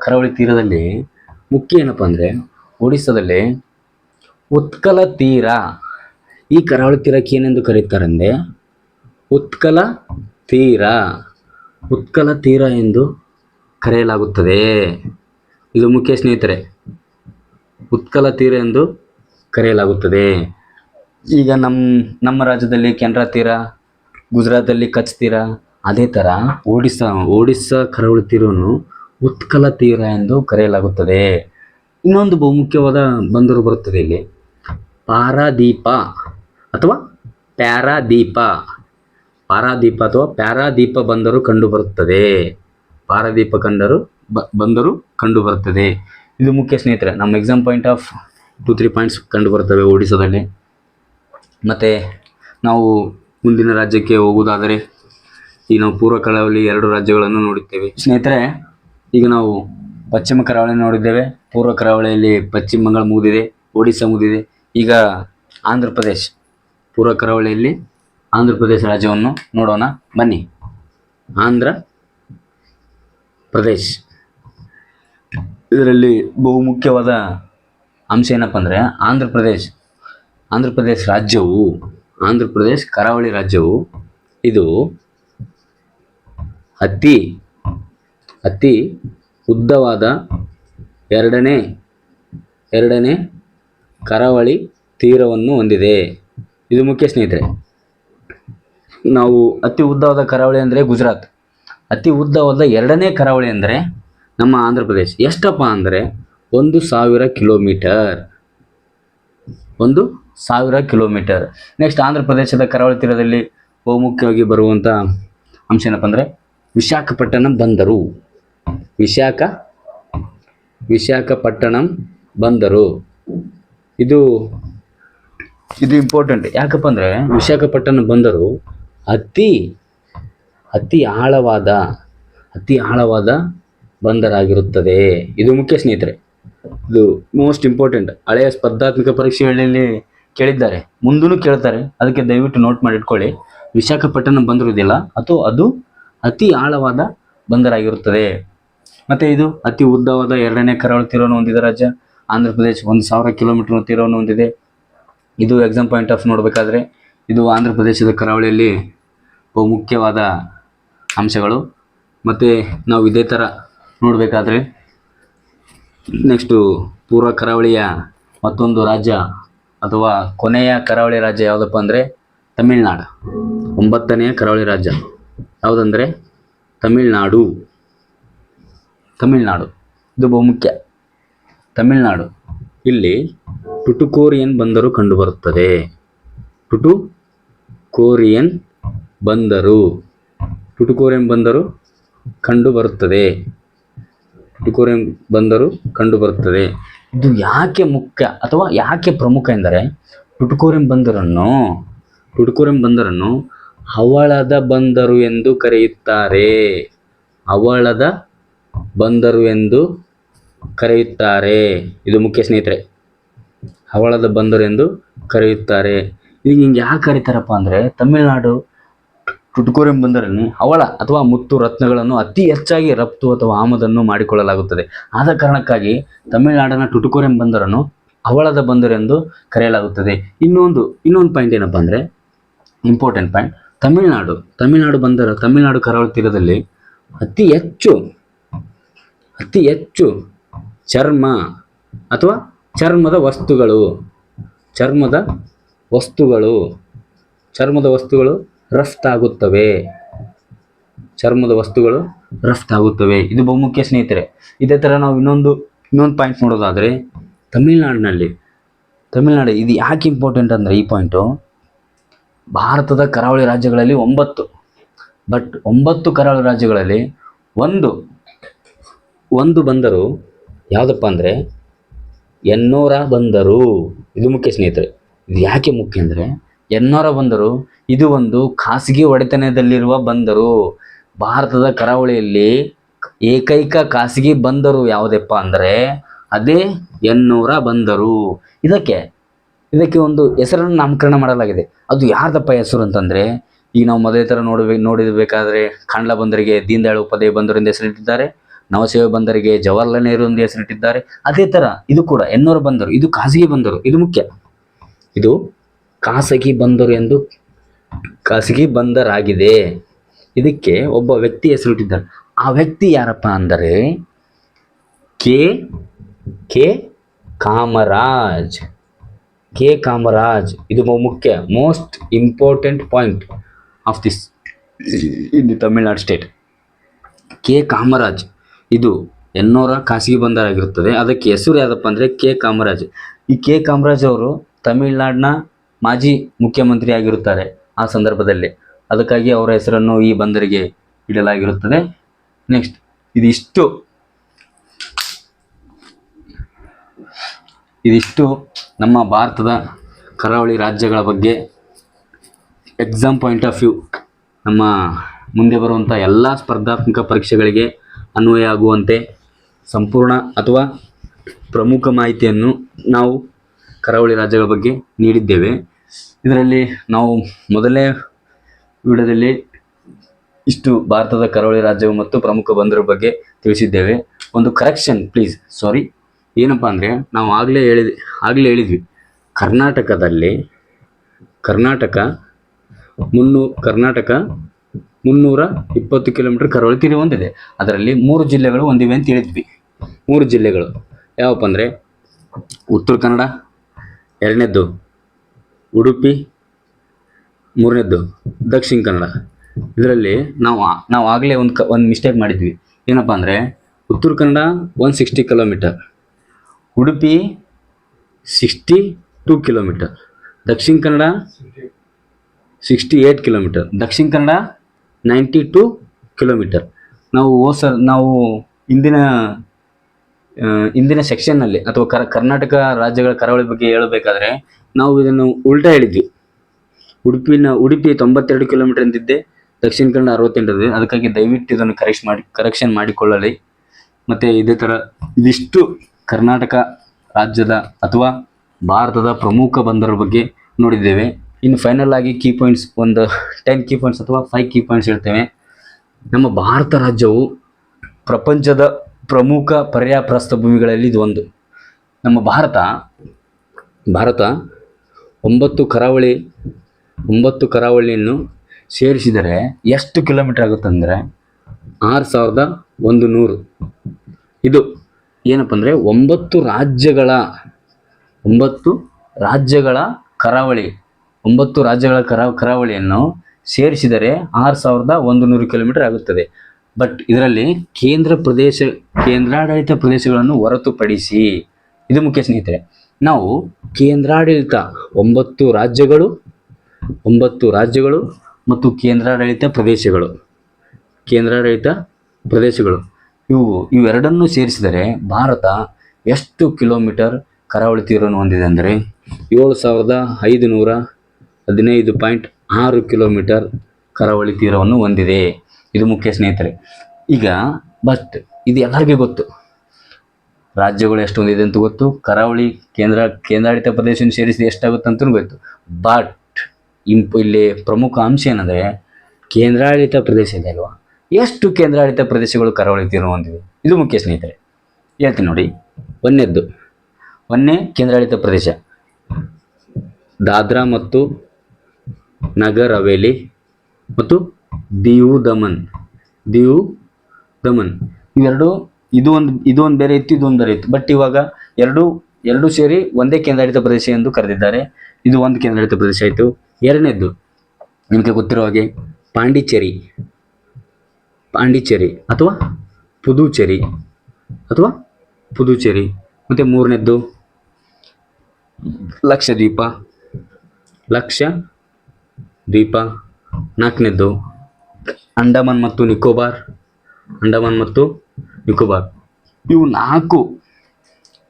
ಕರಾವಳಿ ತೀರದಲ್ಲಿ ಮುಖ್ಯ ಏನಪ್ಪ ಅಂದರೆ, ಒಡಿಸ್ಸಾದಲ್ಲಿ ಉತ್ಕಲ ತೀರ. ಈ ಕರಾವಳಿ ತೀರಕ್ಕೆ ಏನೆಂದು ಕರೆಯುತ್ತಾರೆಂದರೆ ಉತ್ಕಲ ತೀರ ಎಂದು ಕರೆಯಲಾಗುತ್ತದೆ. ಇದು ಮುಖ್ಯ ಸ್ನೇಹಿತರೆ, ಉತ್ಕಲ ತೀರ ಎಂದು ಕರೆಯಲಾಗುತ್ತದೆ. ಈಗ ನಮ್ಮ ರಾಜ್ಯದಲ್ಲಿ ಕೆನರಾ ತೀರ, ಗುಜರಾತಲ್ಲಿ ಕಚ್ ತೀರ, ಅದೇ ಥರ ಒಡಿಸ್ಸಾ ಕರಾವಳಿ ತೀರವನ್ನು ಉತ್ಕಲ ತೀರ ಎಂದು ಕರೆಯಲಾಗುತ್ತದೆ. ಇನ್ನೊಂದು ಬಹುಮುಖ್ಯವಾದ ಬಂದರು ಬರುತ್ತದೆ ಇಲ್ಲಿ, ಪಾರಾದೀಪ ಅಥವಾ ಪ್ಯಾರಾದೀಪ ಬಂದರು ಕಂಡುಬರುತ್ತದೆ. ಬಂದರು ಕಂಡುಬರುತ್ತದೆ. ಇದು ಮುಖ್ಯ ಸ್ನೇಹಿತರೆ. ನಮ್ಮ ಎಕ್ಸಾಮ್ ಪಾಯಿಂಟ್ ಆಫ್ 2-3 ಪಾಯಿಂಟ್ಸ್ ಕಂಡುಬರುತ್ತವೆ ಒಡಿಸ್ಸಾದಲ್ಲಿ. ಮತ್ತು ನಾವು ಮುಂದಿನ ರಾಜ್ಯಕ್ಕೆ ಹೋಗುವುದಾದರೆ ಈ ನಾವು ಪೂರ್ವ ಕರಾವಳಿ 2 ರಾಜ್ಯಗಳನ್ನು ನೋಡುತ್ತೇವೆ ಸ್ನೇಹಿತರೆ. ಈಗ ನಾವು ಪಶ್ಚಿಮ ಕರಾವಳಿ ನೋಡಿದ್ದೇವೆ. ಪೂರ್ವ ಕರಾವಳಿಯಲ್ಲಿ ಪಶ್ಚಿಮ ಬಂಗಾಳ ಮುಗಿದಿದೆ, ಒಡಿಸ್ಸಾ ಮುಗಿದಿದೆ. ಈಗ ಆಂಧ್ರ ಪ್ರದೇಶ್, ಪೂರ್ವ ಕರಾವಳಿಯಲ್ಲಿ ಆಂಧ್ರ ಪ್ರದೇಶ ರಾಜ್ಯವನ್ನು ನೋಡೋಣ ಬನ್ನಿ. ಆಂಧ್ರ ಪ್ರದೇಶ್, ಇದರಲ್ಲಿ ಬಹುಮುಖ್ಯವಾದ ಅಂಶ ಏನಪ್ಪ ಅಂದರೆ ಆಂಧ್ರ ಪ್ರದೇಶ್ ರಾಜ್ಯವು, ಆಂಧ್ರ ಪ್ರದೇಶ್ ಕರಾವಳಿ ರಾಜ್ಯವು ಇದು ಅತಿ ಉದ್ದವಾದ ಎರಡನೇ ಕರಾವಳಿ ತೀರವನ್ನು ಹೊಂದಿದೆ. ಇದು ಮುಖ್ಯ ಸ್ನೇಹಿತರೆ. ನಾವು ಅತಿ ಉದ್ದವಾದ ಕರಾವಳಿ ಅಂದರೆ ಗುಜರಾತ್, ಅತಿ ಉದ್ದವಾದ 2ನೇ ಕರಾವಳಿ ಅಂದರೆ ನಮ್ಮ ಆಂಧ್ರ ಪ್ರದೇಶ್. ಎಷ್ಟಪ್ಪ ಅಂದರೆ 1,000 ಕಿಲೋಮೀಟರ್. ನೆಕ್ಸ್ಟ್ ಆಂಧ್ರ ಪ್ರದೇಶದ ಕರಾವಳಿ ತೀರದಲ್ಲಿ ಬಹುಮುಖ್ಯವಾಗಿ ಬರುವಂಥ ಅಂಶ ಏನಪ್ಪ ಅಂದರೆ ವಿಶಾಖಪಟ್ಟಣಂ ಬಂದರು. ಇದು ಇಂಪಾರ್ಟೆಂಟ್. ಯಾಕಪ್ಪ ಅಂದರೆ ವಿಶಾಖಪಟ್ಟಣಂ ಬಂದರು ಅತಿ ಆಳವಾದ ಬಂದರಾಗಿರುತ್ತದೆ. ಇದು ಮುಖ್ಯ ಸ್ನೇಹಿತರೆ. ಇದು ಮೋಸ್ಟ್ ಇಂಪಾರ್ಟೆಂಟ್. ಹಳೆಯ ಸ್ಪರ್ಧಾತ್ಮಕ ಪರೀಕ್ಷೆಗಳಲ್ಲಿ ಕೇಳಿದ್ದಾರೆ, ಮುಂದೂ ಕೇಳ್ತಾರೆ. ಅದಕ್ಕೆ ದಯವಿಟ್ಟು ನೋಟ್ ಮಾಡಿ ಇಟ್ಕೊಳ್ಳಿ. ವಿಶಾಖಪಟ್ಟಣಂ ಬಂದರು ಇದೆಯಲ್ಲ, ಅದು ಅತಿ ಆಳವಾದ ಬಂದರಾಗಿರುತ್ತದೆ. ಮತ್ತು ಇದು ಅತಿ ಉದ್ದವಾದ 2ನೇ ಕರಾವಳಿ ತೀರವನ್ನು ಹೊಂದಿದ ರಾಜ್ಯ ಆಂಧ್ರ ಪ್ರದೇಶ್. 1,000 ಕಿಲೋಮೀಟರ್ ತೀರವನ್ನು ಹೊಂದಿದೆ. ಇದು ಎಕ್ಸಾಮ್ ಪಾಯಿಂಟ್ ಆಫ್ ನೋಡಬೇಕಾದ್ರೆ ಇದು ಆಂಧ್ರ ಪ್ರದೇಶದ ಕರಾವಳಿಯಲ್ಲಿ ಬಹುಮುಖ್ಯವಾದ ಅಂಶಗಳು. ಮತ್ತು ನಾವು ಇದೇ ಥರ ನೋಡಬೇಕಾದ್ರೆ ನೆಕ್ಸ್ಟು ಪೂರ್ವ ಕರಾವಳಿಯ ಮತ್ತೊಂದು ರಾಜ್ಯ ಅಥವಾ ಕೊನೆಯ ಕರಾವಳಿ ರಾಜ್ಯ ಯಾವುದಪ್ಪ ಅಂದರೆ ತಮಿಳುನಾಡು. 9ನೇ ಕರಾವಳಿ ರಾಜ್ಯ ಯಾವುದಂದರೆ ತಮಿಳುನಾಡು. ಇದು ಬಹುಮುಖ್ಯ. ತಮಿಳುನಾಡು, ಇಲ್ಲಿ ಟುಟುಕೋರಿಯನ್ ಬಂದರು ಕಂಡುಬರುತ್ತದೆ. ಟುಟುಕೋರಿಯನ್ ಬಂದರು ಕಂಡುಬರುತ್ತದೆ. ಇದು ಯಾಕೆ ಮುಖ್ಯ ಅಥವಾ ಯಾಕೆ ಪ್ರಮುಖ ಎಂದರೆ ಟುಟುಕೋರಿಯನ್ ಬಂದರನ್ನು ಹವಳದ ಬಂದರು ಎಂದು ಕರೆಯುತ್ತಾರೆ. ಕರೆಯುತ್ತಾರೆ. ಇದು ಮುಖ್ಯ ಸ್ನೇಹಿತರೆ, ಹವಳದ ಬಂದರು ಎಂದು ಕರೆಯುತ್ತಾರೆ. ಈಗ ಹಿಂಗೆ ಯಾಕೆ ಕರೀತಾರಪ್ಪ ಅಂದರೆ, ತಮಿಳುನಾಡು ಟುಟಿಕೋರಿನ್ ಬಂದರಲ್ಲಿ ಹವಳ ಅಥವಾ ಮುತ್ತು ರತ್ನಗಳನ್ನು ಅತಿ ಹೆಚ್ಚಾಗಿ ರಫ್ತು ಅಥವಾ ಆಮದನ್ನು ಮಾಡಿಕೊಳ್ಳಲಾಗುತ್ತದೆ. ಆದ ಕಾರಣಕ್ಕಾಗಿ ತಮಿಳುನಾಡಿನ ಟುಟಿಕೋರಿನ್ ಬಂದರನ್ನು ಹವಳದ ಬಂದರು ಎಂದು ಕರೆಯಲಾಗುತ್ತದೆ. ಇನ್ನೊಂದು ಪಾಯಿಂಟ್ ಏನಪ್ಪ ಅಂದರೆ, ಇಂಪಾರ್ಟೆಂಟ್ ಪಾಯಿಂಟ್, ತಮಿಳುನಾಡು ಬಂದರ, ತಮಿಳುನಾಡು ಕರಾವಳಿ ತೀರದಲ್ಲಿ ಅತಿ ಹೆಚ್ಚು ಚರ್ಮ ಅಥವಾ ಚರ್ಮದ ವಸ್ತುಗಳು ರಫ್ತಾಗುತ್ತವೆ. ಇದು ಬಹುಮುಖ್ಯ ಸ್ನೇಹಿತರೆ. ಇದೇ ಥರ ನಾವು ಇನ್ನೊಂದು ಪಾಯಿಂಟ್ ನೋಡೋದಾದರೆ, ತಮಿಳುನಾಡು ಇದು ಯಾಕೆ ಇಂಪಾರ್ಟೆಂಟ್ ಅಂದರೆ, ಈ ಪಾಯಿಂಟು ಭಾರತದ ಕರಾವಳಿ ರಾಜ್ಯಗಳಲ್ಲಿ 9 ಕರಾವಳಿ ರಾಜ್ಯಗಳಲ್ಲಿ ಒಂದು ಬಂದರು ಯಾವುದಪ್ಪ ಅಂದರೆ ಎನ್ನೋರ ಬಂದರು. ಇದು ಮುಖ್ಯ ಸ್ನೇಹಿತರೆ. ಇದು ಯಾಕೆ ಮುಖ್ಯ ಅಂದರೆ, ಎನ್ನೋರ ಬಂದರು ಇದು ಒಂದು ಖಾಸಗಿ ಒಡೆತನದಲ್ಲಿರುವ ಬಂದರು. ಭಾರತದ ಕರಾವಳಿಯಲ್ಲಿ ಏಕೈಕ ಖಾಸಗಿ ಬಂದರು ಯಾವುದಪ್ಪ ಅಂದರೆ ಅದೇ ಎನ್ನೋರ ಬಂದರು. ಇದಕ್ಕೆ ಒಂದು ಹೆಸರನ್ನು ನಾಮಕರಣ ಮಾಡಲಾಗಿದೆ. ಅದು ಯಾರ್ದಪ್ಪ ಹೆಸರು ಅಂತಂದರೆ, ಈಗ ನಾವು ಮೊದಲೇ ಥರ ನೋಡಿರಬೇಕಾದ್ರೆ ಕಾಂಡ್ಲಾ ಬಂದರಿಗೆ ದೀನ್ ದಯಾಳ್ ಉಪಾಧ್ಯಾಯ ಬಂದರು ಎಂದು ಹೆಸರಿಟ್ಟಿದ್ದಾರೆ. ನವಸೇವಾ ಬಂದರಿಗೆ ಜವಾಹರ್ಲಾಲ್ ನೆಹರು ಎಂದು ಹೆಸರಿಟ್ಟಿದ್ದಾರೆ. ಅದೇ ಥರ ಇದು ಕೂಡ ಎನ್ನೋರ ಬಂದರು, ಇದು ಖಾಸಗಿ ಬಂದರು. ಇದು ಮುಖ್ಯ, ಇದು ಖಾಸಗಿ ಬಂದರಾಗಿದೆ. ಇದಕ್ಕೆ ಒಬ್ಬ ವ್ಯಕ್ತಿ ಹೆಸರಿಟ್ಟಿದ್ದಾರೆ. ಆ ವ್ಯಕ್ತಿ ಯಾರಪ್ಪ ಅಂದರೆ ಕೆ ಕಾಮರಾಜ್. ಇದು ಮುಖ್ಯ, most important point of this in the Tamil Nadu state. K Kamaraj ಇದು ಎನ್ನೋರ ಖಾಸಗಿ ಬಂದರಾಗಿರುತ್ತದೆ. ಅದಕ್ಕೆ ಹೆಸರು ಯಾವುದಪ್ಪ ಅಂದರೆ ಕೆ ಕಾಮರಾಜ್. ಈ ಕೆ ಕಾಮರಾಜ್ ಅವರು ತಮಿಳ್ನಾಡಿನ ಮಾಜಿ ಮುಖ್ಯಮಂತ್ರಿ ಆಗಿರುತ್ತಾರೆ ಆ ಸಂದರ್ಭದಲ್ಲಿ. ಅದಕ್ಕಾಗಿ ಅವರ ಹೆಸರನ್ನು ಈ ಬಂದರಿಗೆ ಇಡಲಾಗಿರುತ್ತದೆ. ನೆಕ್ಸ್ಟ್, ಇದಿಷ್ಟು ನಮ್ಮ ಭಾರತದ ಕರಾವಳಿ ರಾಜ್ಯಗಳ ಬಗ್ಗೆ ಎಕ್ಸಾಮ್ ಪಾಯಿಂಟ್ ಆಫ್ ವ್ಯೂ, ನಮ್ಮ ಮುಂದೆ ಬರುವಂಥ ಎಲ್ಲ ಸ್ಪರ್ಧಾತ್ಮಕ ಪರೀಕ್ಷೆಗಳಿಗೆ ಅನ್ವಯ ಆಗುವಂತೆ ಸಂಪೂರ್ಣ ಅಥವಾ ಪ್ರಮುಖ ಮಾಹಿತಿಯನ್ನು ನಾವು ಕರಾವಳಿ ರಾಜ್ಯಗಳ ಬಗ್ಗೆ ನೀಡಿದ್ದೇವೆ. ಇದರಲ್ಲಿ ನಾವು ಮೊದಲನೇ ವಿಡಿಯೋದಲ್ಲಿ ಇಷ್ಟು ಭಾರತದ ಕರಾವಳಿ ರಾಜ್ಯಗಳು ಮತ್ತು ಪ್ರಮುಖ ಬಂದರ ಬಗ್ಗೆ ತಿಳಿಸಿದ್ದೇವೆ. ಒಂದು ಕರೆಕ್ಷನ್ ಪ್ಲೀಸ್, ಸಾರಿ. ಏನಪ್ಪ ಅಂದರೆ, ನಾವು ಆಗಲೇ ಹೇಳಿದ್ವಿ, ಕರ್ನಾಟಕ 320 ಕಿಲೋಮೀಟರ್ ಕರಾವಳಿ ತೀರ ಹೊಂದಿದೆ. ಅದರಲ್ಲಿ 3 ಜಿಲ್ಲೆಗಳು ಹೊಂದಿವೆ ಅಂತ ಹೇಳಿದ್ವಿ. 3 ಜಿಲ್ಲೆಗಳು ಯಾವಪ್ಪ ಅಂದರೆ ಉತ್ತರ ಕನ್ನಡ, 2ನೇದ್ದು ಉಡುಪಿ, 3ನೇದ್ದು ದಕ್ಷಿಣ ಕನ್ನಡ. ಇದರಲ್ಲಿ ನಾವು ಆಗಲೇ ಒಂದು ಮಿಸ್ಟೇಕ್ ಮಾಡಿದ್ವಿ. ಏನಪ್ಪ ಅಂದರೆ, Uttara Kannada 160 kilometre, Udupi 62 kilometre, Dakshina Kannada 68 kilometre, Dakshina Kannada 92 kilometre. ನಾವು ಇಂದಿನ ಸೆಕ್ಷನ್ನಲ್ಲಿ ಅಥವಾ ಕರ್ನಾಟಕ ರಾಜ್ಯಗಳ ಕರಾವಳಿ ಬಗ್ಗೆ ಹೇಳಬೇಕಾದ್ರೆ ನಾವು ಇದನ್ನು ಉಲ್ಟಾ ಹೇಳಿದ್ವಿ. ಉಡುಪಿ 92 ಕಿಲೋಮೀಟರ್ ಎಂದಿದ್ದೆ, ದಕ್ಷಿಣ ಕನ್ನಡ 68 ಇದೆ. ಅದಕ್ಕಾಗಿ ದಯವಿಟ್ಟು ಇದನ್ನು ಕರೆಕ್ಷನ್ ಮಾಡಿಕೊಳ್ಳಲಿ. ಮತ್ತು ಇದೇ ಥರ ಇದಿಷ್ಟು ಕರ್ನಾಟಕ ರಾಜ್ಯದ ಅಥವಾ ಭಾರತದ ಪ್ರಮುಖ ಬಂದರ ಬಗ್ಗೆ ನೋಡಿದ್ದೇವೆ. ಇನ್ನು ಫೈನಲ್ ಆಗಿ ಕೀ ಪಾಯಿಂಟ್ಸ್, ಒಂದು 10 ಕೀ ಪಾಯಿಂಟ್ಸ್ ಅಥವಾ 5 ಕೀ ಪಾಯಿಂಟ್ಸ್ ಹೇಳ್ತೇವೆ. ನಮ್ಮ ಭಾರತ ರಾಜ್ಯವು ಪ್ರಪಂಚದ ಪ್ರಮುಖ ಪರ್ಯಾಯ ಪ್ರಸ್ಥಭೂಮಿಗಳಲ್ಲಿ ಇದು ಒಂದು. ನಮ್ಮ ಭಾರತ 9 ಕರಾವಳಿಯನ್ನು ಸೇರಿಸಿದರೆ ಎಷ್ಟು ಕಿಲೋಮೀಟರ್ ಆಗುತ್ತೆ ಅಂದರೆ 6100. ಇದು ಏನಪ್ಪ ಅಂದರೆ 9 ರಾಜ್ಯಗಳ ಕರಾವಳಿಯನ್ನು ಸೇರಿಸಿದರೆ 6100 ಕಿಲೋಮೀಟರ್ ಆಗುತ್ತದೆ. ಬಟ್ ಇದರಲ್ಲಿ ಕೇಂದ್ರಾಡಳಿತ ಪ್ರದೇಶಗಳನ್ನು ಹೊರತುಪಡಿಸಿ, ಇದು ಮುಖ್ಯ ಸ್ನೇಹಿತರೆ, ನಾವು ಕೇಂದ್ರಾಡಳಿತ 9 ರಾಜ್ಯಗಳು ಮತ್ತು ಕೇಂದ್ರಾಡಳಿತ ಪ್ರದೇಶಗಳು ಇವೆರಡನ್ನು ಸೇರಿಸಿದರೆ ಭಾರತ ಎಷ್ಟು ಕಿಲೋಮೀಟರ್ ಕರಾವಳಿ ತೀರವನ್ನು ಹೊಂದಿದೆ ಅಂದರೆ 7515.6 ಕಿಲೋಮೀಟರ್ ಕರಾವಳಿ ತೀರವನ್ನು ಹೊಂದಿದೆ. ಇದು ಮುಖ್ಯ ಸ್ನೇಹಿತರೆ. ಈಗ ಬಟ್ ಇದು ಎಲ್ಲರಿಗೂ ಗೊತ್ತು, ರಾಜ್ಯಗಳು ಎಷ್ಟು ಹೊಂದಿದೆ ಅಂತ ಗೊತ್ತು, ಕರಾವಳಿ ಕೇಂದ್ರಾಡಳಿತ ಪ್ರದೇಶ ಸೇರಿಸಿ ಎಷ್ಟಾಗುತ್ತೆ ಅಂತಲೂ ಗೊತ್ತು. ಬಟ್ ಇಲ್ಲಿ ಪ್ರಮುಖ ಅಂಶ ಏನಂದರೆ ಕೇಂದ್ರಾಡಳಿತ ಪ್ರದೇಶ ಇದೆ ಅಲ್ವಾ, ಎಷ್ಟು ಕೇಂದ್ರಾಡಳಿತ ಪ್ರದೇಶಗಳು ಕರಾವಳಿ ತೀರ ಹೊಂದಿವೆ, ಇದು ಮುಖ್ಯ ಸ್ನೇಹಿತರೆ. ಹೇಳ್ತೀನಿ ನೋಡಿ. ಒಂದನೇ ಕೇಂದ್ರಾಡಳಿತ ಪ್ರದೇಶ ದಾದ್ರಾ ಮತ್ತು ನಗರ್ ಹವೇಲಿ ಮತ್ತು ದಿಯು ದಮನ್. ಇವೆರಡು, ಇದು ಒಂದು ಬೇರೆ ಇತ್ತು, ಇದೊಂದು ಬೇರೆ ಇತ್ತು. ಬಟ್ ಇವಾಗ ಎರಡು ಸೇರಿ ಒಂದೇ ಕೇಂದ್ರಾಡಳಿತ ಪ್ರದೇಶ ಎಂದು ಕರೆದಿದ್ದಾರೆ. ಇದು ಒಂದು ಕೇಂದ್ರಾಡಳಿತ ಪ್ರದೇಶ ಆಯಿತು. ಎರಡನೇದ್ದು ನಿಮಗೆ ಗೊತ್ತಿರೋ ಹಾಗೆ ಪಾಂಡಿಚೇರಿ ಅಥವಾ ಪುದುಚೇರಿ. ಮತ್ತು ಮೂರನೇದ್ದು ಲಕ್ಷದ್ವೀಪ. ನಾಲ್ಕನೇದ್ದು ಅಂಡಮಾನ್ ಮತ್ತು ನಿಕೋಬಾರ್.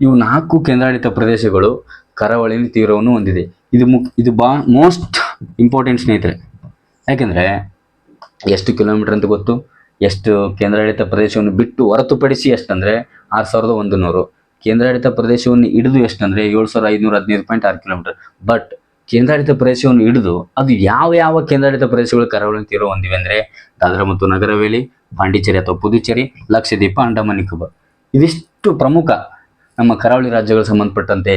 ಇವು ನಾಲ್ಕು ಕೇಂದ್ರಾಡಳಿತ ಪ್ರದೇಶಗಳು ಕರಾವಳಿ ತೀರವನ್ನು ಹೊಂದಿದೆ. ಇದು ಮೋಸ್ಟ್ ಇಂಪಾರ್ಟೆಂಟ್ ಸ್ನೇಹಿತರೆ. ಯಾಕೆಂದರೆ ಎಷ್ಟು ಕಿಲೋಮೀಟರ್ ಅಂತ ಗೊತ್ತು, ಎಷ್ಟು ಕೇಂದ್ರಾಡಳಿತ ಪ್ರದೇಶವನ್ನು ಬಿಟ್ಟು ಹೊರತುಪಡಿಸಿ ಎಷ್ಟಂದರೆ 6100, ಕೇಂದ್ರಾಡಳಿತ ಪ್ರದೇಶವನ್ನು ಹಿಡಿದು ಎಷ್ಟಂದರೆ 7515.6 ಕಿಲೋಮೀಟರ್. ಬಟ್ ಕೇಂದ್ರಾಡಳಿತ ಪ್ರದೇಶವನ್ನು ಹಿಡಿದು ಅದು ಯಾವ ಕೇಂದ್ರಾಡಳಿತ ಪ್ರದೇಶಗಳು ಕರಾವಳಿ ತೀರ ಹೊಂದಿವೆ ಅಂದರೆ ದಾದ್ರಾ ಮತ್ತು ನಗರ್ ಹವೇಲಿ, ಪಾಂಡಿಚೇರಿ ಅಥವಾ ಪುದುಚೇರಿ, ಲಕ್ಷದ್ವೀಪ, ಅಂಡಮಾನ್ ನಿಕೋಬಾರ್. ಇದಿಷ್ಟು ಪ್ರಮುಖ ನಮ್ಮ ಕರಾವಳಿ ರಾಜ್ಯಗಳು ಸಂಬಂಧಪಟ್ಟಂತೆ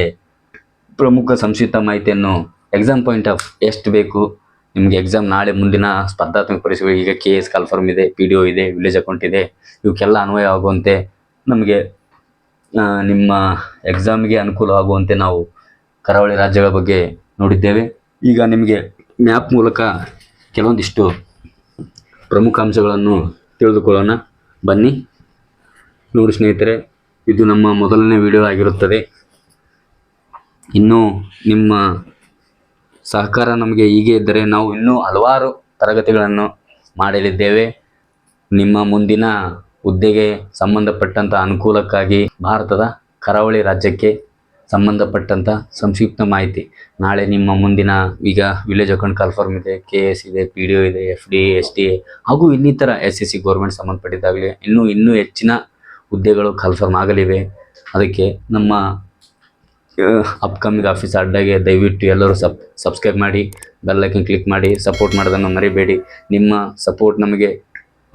ಪ್ರಮುಖ ಸಂಕ್ಷಿಪ್ತ ಮಾಹಿತಿಯನ್ನು ಎಕ್ಸಾಮ್ ಪಾಯಿಂಟ್ ಆಫ್ ಎಷ್ಟು ಬೇಕು ನಿಮಗೆ. ಎಕ್ಸಾಮ್ ನಾಳೆ ಮುಂದಿನ ಸ್ಪರ್ಧಾತ್ಮಕ ಪರೀಕ್ಷೆಗಳು, ಈಗ KS ಕಾಲ್ಫಾರ್ಮ್ ಇದೆ, PDO ಇದೆ, ವಿಲೇಜ್ ಅಕೌಂಟ್ ಇದೆ, ಇವಕ್ಕೆಲ್ಲ ಅನ್ವಯ ಆಗುವಂತೆ ನಮಗೆ ನಿಮ್ಮ ಎಕ್ಸಾಮ್ಗೆ ಅನುಕೂಲವಾಗುವಂತೆ ನಾವು ಕರಾವಳಿ ರಾಜ್ಯಗಳ ಬಗ್ಗೆ ನೋಡಿದ್ದೇವೆ. ಈಗ ನಿಮಗೆ ಮ್ಯಾಪ್ ಮೂಲಕ ಕೆಲವೊಂದಿಷ್ಟು ಪ್ರಮುಖ ಅಂಶಗಳನ್ನು ತಿಳಿದುಕೊಳ್ಳೋಣ. ಬನ್ನಿ ನೋಡಿ ಸ್ನೇಹಿತರೆ, ಇದು ನಮ್ಮ ಮೊದಲನೇ ವಿಡಿಯೋ ಆಗಿರುತ್ತದೆ. ಇನ್ನೂ ನಿಮ್ಮ ಸಹಕಾರ ನಮಗೆ ಹೀಗೆ ಇದ್ದರೆ ನಾವು ಇನ್ನೂ ಹಲವಾರು ತರಗತಿಗಳನ್ನು ಮಾಡಲಿದ್ದೇವೆ. ನಿಮ್ಮ ಮುಂದಿನ ಹುದ್ದೆಗೆ ಸಂಬಂಧಪಟ್ಟಂಥ ಅನುಕೂಲಕ್ಕಾಗಿ ಭಾರತದ ಕರಾವಳಿ ರಾಜ್ಯಕ್ಕೆ ಸಂಬಂಧಪಟ್ಟಂಥ ಸಂಕ್ಷಿಪ್ತ ಮಾಹಿತಿ ನಾಳೆ ನಿಮ್ಮ ಮುಂದಿನ, ಈಗ ವಿಲೇಜ್ ಅಕೌಂಟ್ ಕಾಲ್ಫಾರ್ಮ್ ಇದೆ, KS ಇದೆ, PDO ಇದೆ, FDA, STA ಹಾಗೂ ಇನ್ನಿತರ SSC ಗೌರ್ಮೆಂಟ್ ಸಂಬಂಧಪಟ್ಟಿದ್ದಾಗಲಿ ಇನ್ನೂ ಹೆಚ್ಚಿನ ಹುದ್ದೆಗಳು ಕಾಲ್ಫಾರ್ಮ್ ಆಗಲಿವೆ. ಅದಕ್ಕೆ ನಮ್ಮ ಅಪ್ಕಮಿಂಗ್ ಆಫೀಸರ್ ಅಡ್ಡಾಗೆ ದಯವಿಟ್ಟು ಎಲ್ಲರೂ ಸಬ್ಸ್ಕ್ರೈಬ್ ಮಾಡಿ, ಬೆಲ್ ಐಕನ್ ಕ್ಲಿಕ್ ಮಾಡಿ, ಸಪೋರ್ಟ್ ಮಾಡೋದನ್ನು ಮರಿಬೇಡಿ. ನಿಮ್ಮ ಸಪೋರ್ಟ್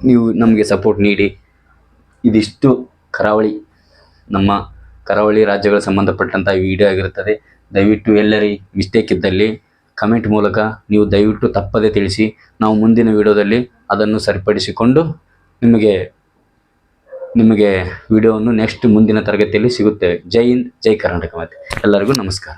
ನೀವು ನಮಗೆ ಸಪೋರ್ಟ್ ನೀಡಿ. ಇದಿಷ್ಟು ನಮ್ಮ ಕರಾವಳಿ ರಾಜ್ಯಗಳ ಸಂಬಂಧಪಟ್ಟಂಥ ವಿಡಿಯೋ ಆಗಿರುತ್ತದೆ. ದಯವಿಟ್ಟು ಎಲ್ಲರಿ ಮಿಸ್ಟೇಕ್ ಇದ್ದಲ್ಲಿ ಕಮೆಂಟ್ ಮೂಲಕ ನೀವು ದಯವಿಟ್ಟು ತಪ್ಪದೇ ತಿಳಿಸಿ. ನಾವು ಮುಂದಿನ ವಿಡಿಯೋದಲ್ಲಿ ಅದನ್ನು ಸರಿಪಡಿಸಿಕೊಂಡು ನಿಮಗೆ ವಿಡಿಯೋವನ್ನು ನೆಕ್ಸ್ಟ್ ಮುಂದಿನ ತರಗತಿಯಲ್ಲಿ ಸಿಗುತ್ತೇವೆ. ಜೈ ಹಿಂದ್, ಜೈ ಕರ್ನಾಟಕ ಮಾತೆ. ಎಲ್ಲರಿಗೂ ನಮಸ್ಕಾರ.